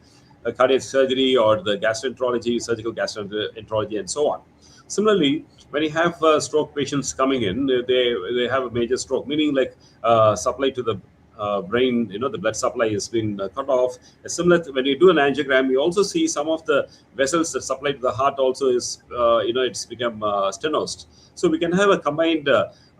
cardiac surgery or the gastroenterology, surgical gastroenterology, and so on. Similarly, when you have stroke patients coming in, they have a major stroke, meaning like supply to the brain, the blood supply has been cut off. Similar to when you do an angiogram, you also see some of the vessels that supply to the heart also is, it's become stenosed. So we can have a combined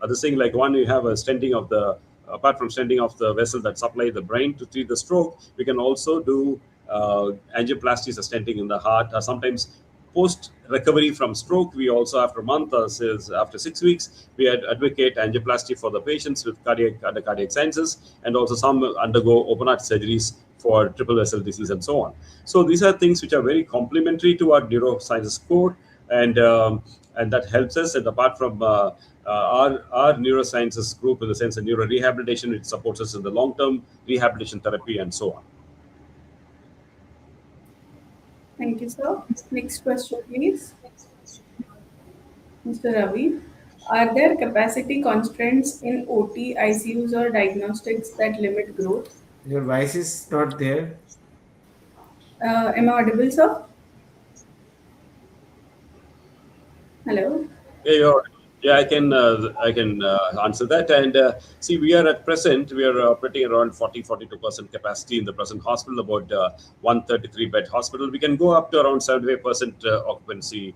this thing, like one, you have a stenting of the, apart from stenting of the vessel that supply the brain to treat the stroke, we can also do angioplasties or stenting in the heart. Sometimes post recovery from stroke, we also after a month or says after 6 weeks, we advocate angioplasty for the patients with cardiac under cardiac sciences, and also some undergo open heart surgeries for triple vessel disease and so on. So these are things which are very complementary to our neurosciences core, and that helps us. And apart from our neurosciences group, in the sense of neuro rehabilitation, it supports us in the long term rehabilitation therapy and so on. Thank you, sir. Next question, please. Mr. Ravi, are there capacity constraints in OT, ICUs, or diagnostics that limit growth? Your voice is not there. Am I audible, sir? Hello? Yeah, yeah, I can answer that. And see, we are at present we are operating around 42% capacity in the present hospital, about 133 bed hospital. We can go up to around 75% occupancy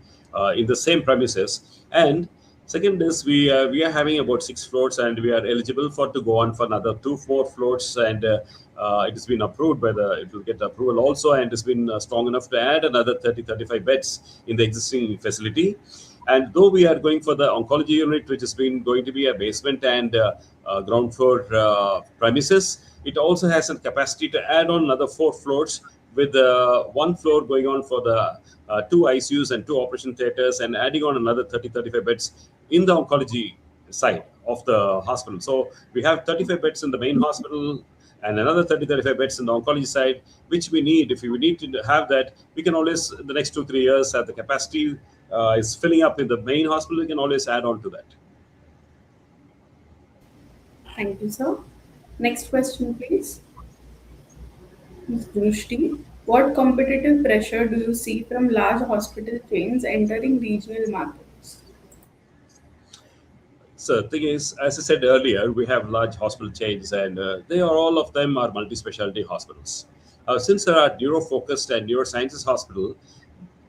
in the same premises. And second is we are having about 6 floors, and we are eligible for to go on for another 2 more floors. And it has been approved by the, it will get approval also, and it's been strong enough to add another 35 beds in the existing facility. And though we are going for the oncology unit, which has been going to be a basement and ground floor premises, it also has a capacity to add on another 4 floors, with 1 floor going on for the 2 ICUs and 2 operation theaters, and adding on another 35 beds in the oncology side of the hospital. So we have 35 beds in the main hospital and another 35 beds in the oncology side, which we need. If we need to have that, we can always, in the next 2 3 years, have the capacity is filling up in the main hospital, we can always add on to that. Thank you, sir. Next question, please. Ms. Drushti, what competitive pressure do you see from large hospital chains entering regional markets? So the thing is, as I said earlier, we have large hospital chains, and they are all of them are multi-specialty hospitals. Since there are neuro-focused and neurosciences hospital,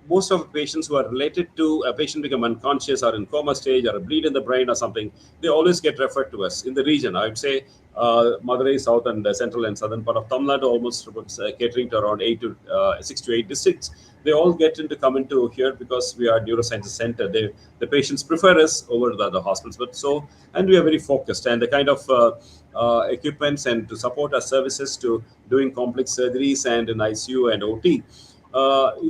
most of the patients who are related to a patient become unconscious or in coma stage or a bleed in the brain or something, they always get referred to us in the region. I would say Madurai, south and central and southern part of Tamil Nadu, almost catering to around 6 to 8 districts. They all get into come into here because we are neurosciences center. The patients prefer us over the other hospitals, but so, and we are very focused, and the kind of equipments and to support our services to doing complex surgeries and in ICU and OT.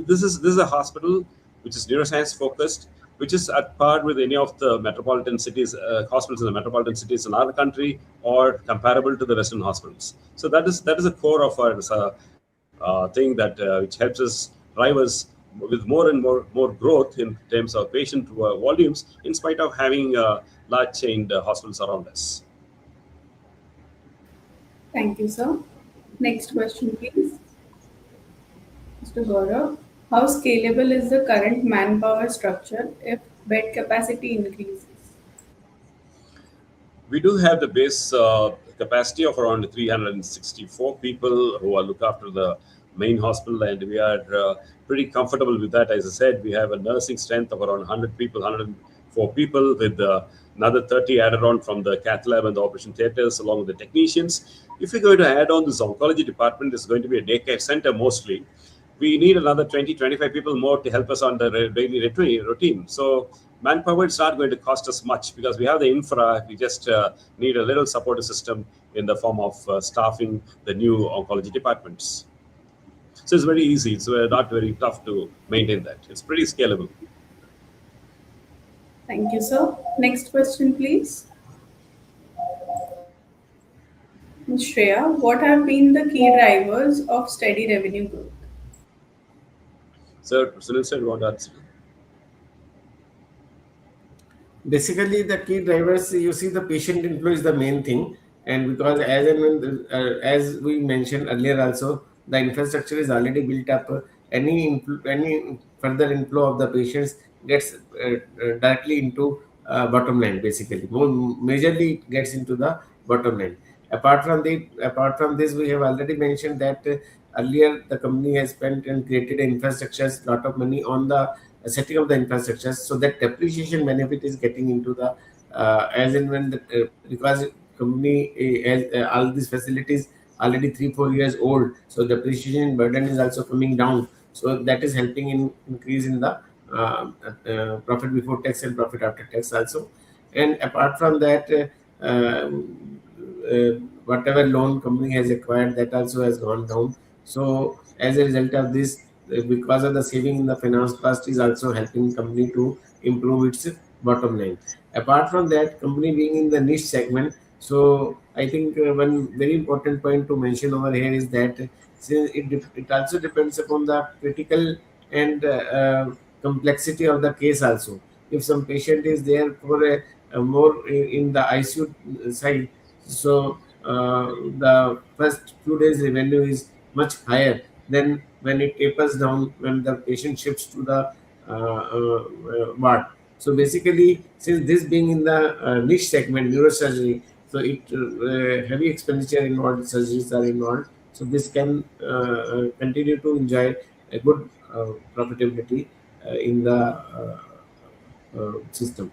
This is a hospital which is neuroscience focused, which is at par with any of the metropolitan cities, hospitals in the metropolitan cities in our country, or comparable to the Western hospitals. So that is the core of our thing that which helps us drive us with more and more growth in terms of patient volumes, in spite of having large chained hospitals around us. Thank you, sir. Next question, please. Mr. Gaurav, how scalable is the current manpower structure if bed capacity increases? We do have the base capacity of around 364 people who are look after the main hospital, and we are pretty comfortable with that. As I said, we have a nursing strength of around 100 people, 104 people, with another 30 added on from the cath lab and the operation theaters, along with the technicians. If we're going to add on this oncology department, it's going to be a daycare center mostly. We need another 20, 25 people more to help us on the daily routine. So manpower is not going to cost us much because we have the infra. We just need a little support system in the form of staffing the new oncology departments. So it's very easy. It's not very tough to maintain that. It's pretty scalable. Thank you, sir. Next question, please. Ms. Shreya, what have been the key drivers of steady revenue growth? Sir, Sunil sir, you want to answer? Basically, the key drivers, you see, the patient inflow is the main thing, and because as and when as we mentioned earlier, also the infrastructure is already built up. Any further inflow of the patients gets directly into bottom line. Basically, more majorly it gets into the bottom line. Apart from this, we have already mentioned that earlier the company has spent and created infrastructures, lot of money on the setting up the infrastructure, so that depreciation benefit is getting into the as and when the because company has all these facilities already 3 4 years old, so depreciation burden is also coming down, so that is helping in increase in the profit before tax and profit after tax also. And apart from that, whatever loan company has acquired, that also has gone down. So as a result of this, because of the saving in the finance cost is also helping company to improve its bottom line. Apart from that, company being in the niche segment, so I think one very important point to mention over here is that since it also depends upon the critical and complexity of the case also. If some patient is there for a more in the ICU side, so the first few days revenue is much higher than when it tapers down when the patient shifts to the ward. So basically, since this being in the niche segment, neurosurgery, so it heavy expenditure involved, surgeries are involved. So this can continue to enjoy a good profitability in the system.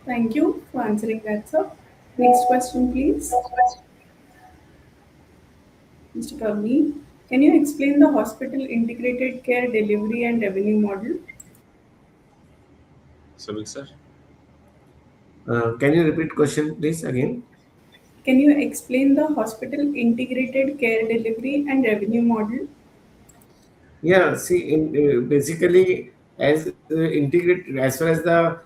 Thank you for answering that, sir. Next question, please. Mr. Kavni, can you explain the hospital integrated care delivery and revenue model? Sunil sir? Can you repeat question, please, again? Can you explain the hospital integrated care delivery and revenue model? Yeah, see, basically, as integrated, as far as the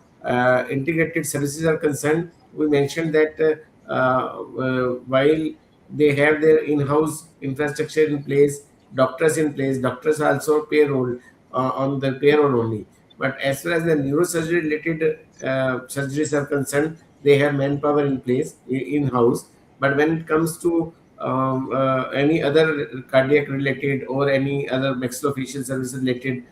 integrated services are concerned, we mentioned that while they have their in-house infrastructure in place, doctors in place, doctors are also payroll on the payroll only. But as far as the neurosurgery related surgeries are concerned, they have manpower in place in-house. But when it comes to any other cardiac related or any other maxillofacial service related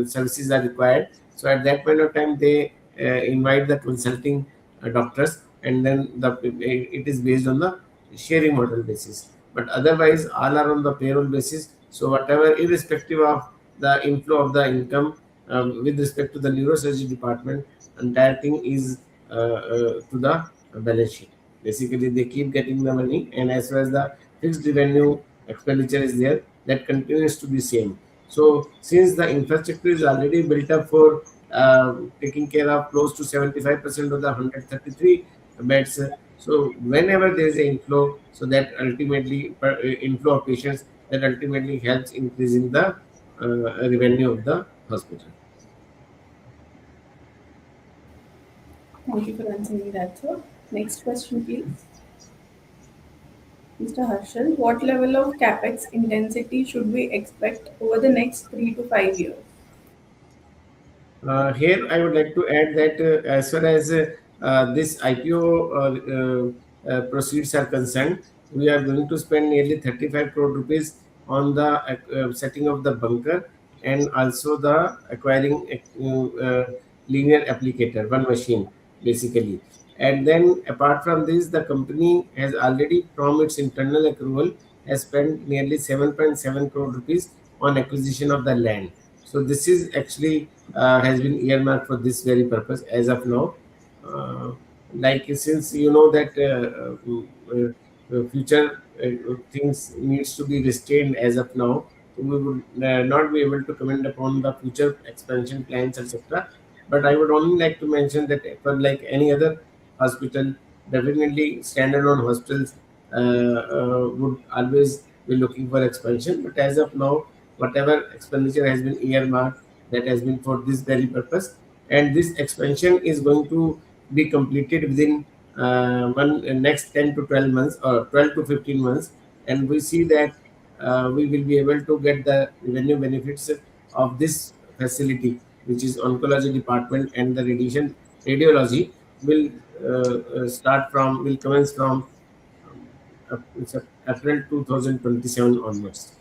services are required. So at that point of time, they invite the consulting doctors, and then it is based on the sharing model basis. But otherwise, all are on the payroll basis. So whatever, irrespective of the inflow of the income with respect to the neurosurgery department, entire thing is to the balance sheet. Basically, they keep getting the money, and as far as the fixed revenue expenditure is there, that continues to be same. So, since the infrastructure is already built up for taking care of close to 75% of the 133 beds, so whenever there is an inflow, so that ultimately inflow of patients, that ultimately helps increasing the revenue of the hospital. Thank you for answering that, sir. Next question, please. Mr. Harshal, what level of capex intensity should we expect over the next 3 to 5 years? Here, I would like to add that as far as this IPO proceeds are concerned, we are going to spend nearly 35 crore rupees on the setting of the bunker, and also the acquiring linear applicator, one machine basically. And then apart from this, the company has already from its internal accrual has spent nearly 7.7 crore rupees on acquisition of the land. So this is actually has been earmarked for this very purpose as of now. Uh, like since you know that future things needs to be restrained as of now, so we would not be able to comment upon the future expansion plans, etc. But I would only like to mention that for like any other hospital, definitely standalone hospitals would always be looking for expansion. But as of now, whatever expenditure has been earmarked, that has been for this very purpose, and this expansion is going to be completed within one next 10 to 12 months or 12 to 15 months, and we see that we will be able to get the revenue benefits of this facility, which is oncology department, and the radiology will start from will commence from it's April 2027 onwards.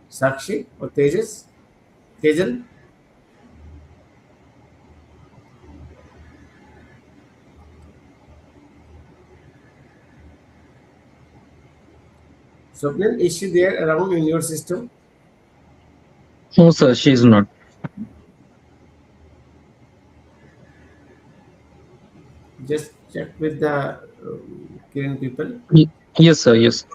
Sakshi or Tejas? Tejal? Swapnil, is she there around in your system? No, sir, she is not. Just check with the Kiran people. Yes, sir. Yes.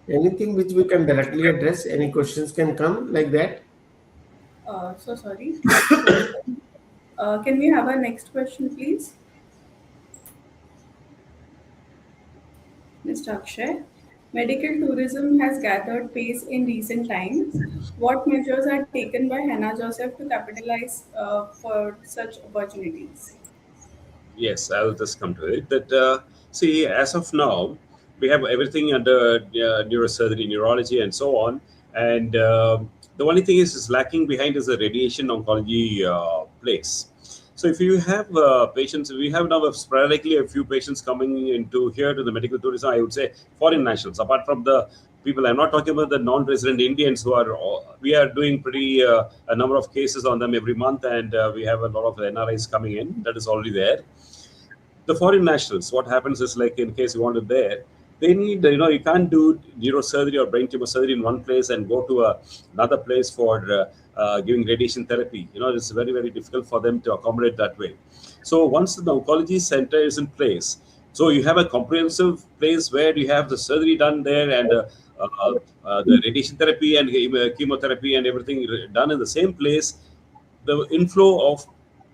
Anything which we can directly address, any questions can come like that. So sorry. So, can we have our next question, please? Mr. Akshay. Medical tourism has gathered pace in recent times. What measures are taken by Hannah Joseph to capitalize for such opportunities? Yes, I'll just come to it. That see, as of now, we have everything under neurosurgery, neurology, and so on. And the only thing is lacking behind is the radiation oncology place. So if you have patients, we have now sporadically a few patients coming into here to the medical tourism. I would say foreign nationals, apart from the people. I'm not talking about the non-resident Indians who are. We are doing pretty a number of cases on them every month, and we have a lot of NRIs coming in. That is already there. The foreign nationals, what happens is like in case you want it there, they need, you can't do neurosurgery or brain tumor surgery in one place and go to another place for giving radiation therapy. It's very, very difficult for them to accommodate that way. So once the oncology center is in place, so you have a comprehensive place where you have the surgery done there, and the radiation therapy and chemotherapy and everything done in the same place. The inflow of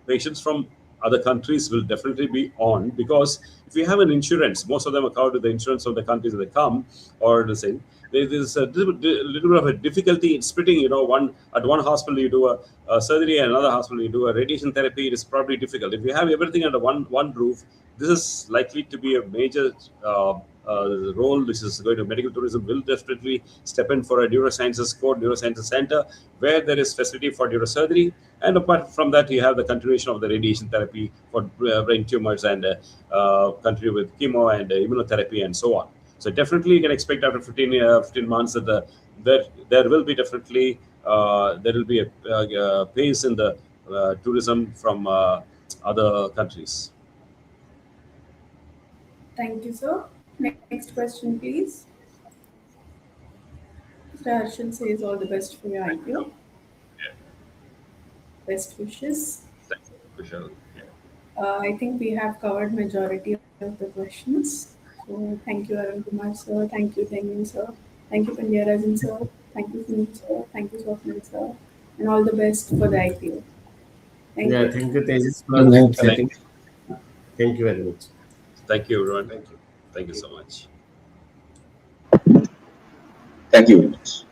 patients from other countries will definitely be on, because if you have an insurance, most of them are covered with the insurance of the countries that they come, or the same. There is a little bit of a difficulty in splitting. One at one hospital you do a surgery, and another hospital you do a radiation therapy. It is probably difficult. If you have everything under one roof, this is likely to be a major role. This is going to medical tourism will definitely step in for a neurosciences center where there is facility for neurosurgery, and apart from that, you have the continuation of the radiation therapy for brain tumors, and continue with chemo and immunotherapy and so on. So definitely, you can expect after 15 months that there will be definitely there will be a pace in the tourism from other countries. Thank you, sir. Next question, please. Mr. Harshal says all the best for your IPO. Best wishes. Thank you, Kushal. Yeah. I think we have covered majority of the questions. So thank you, Arun Kumar sir. Thank you, Tengen sir. Thank you, Pandya sir. Thank you, Sunil sir. Thank you, Swapnil sir. And all the best for the IPO. Thank Yeah, you. thank you, Tejas, for Thank you. setting. Thank you very much. Thank you, everyone. Thank you. Thank you so much. Thank you very much.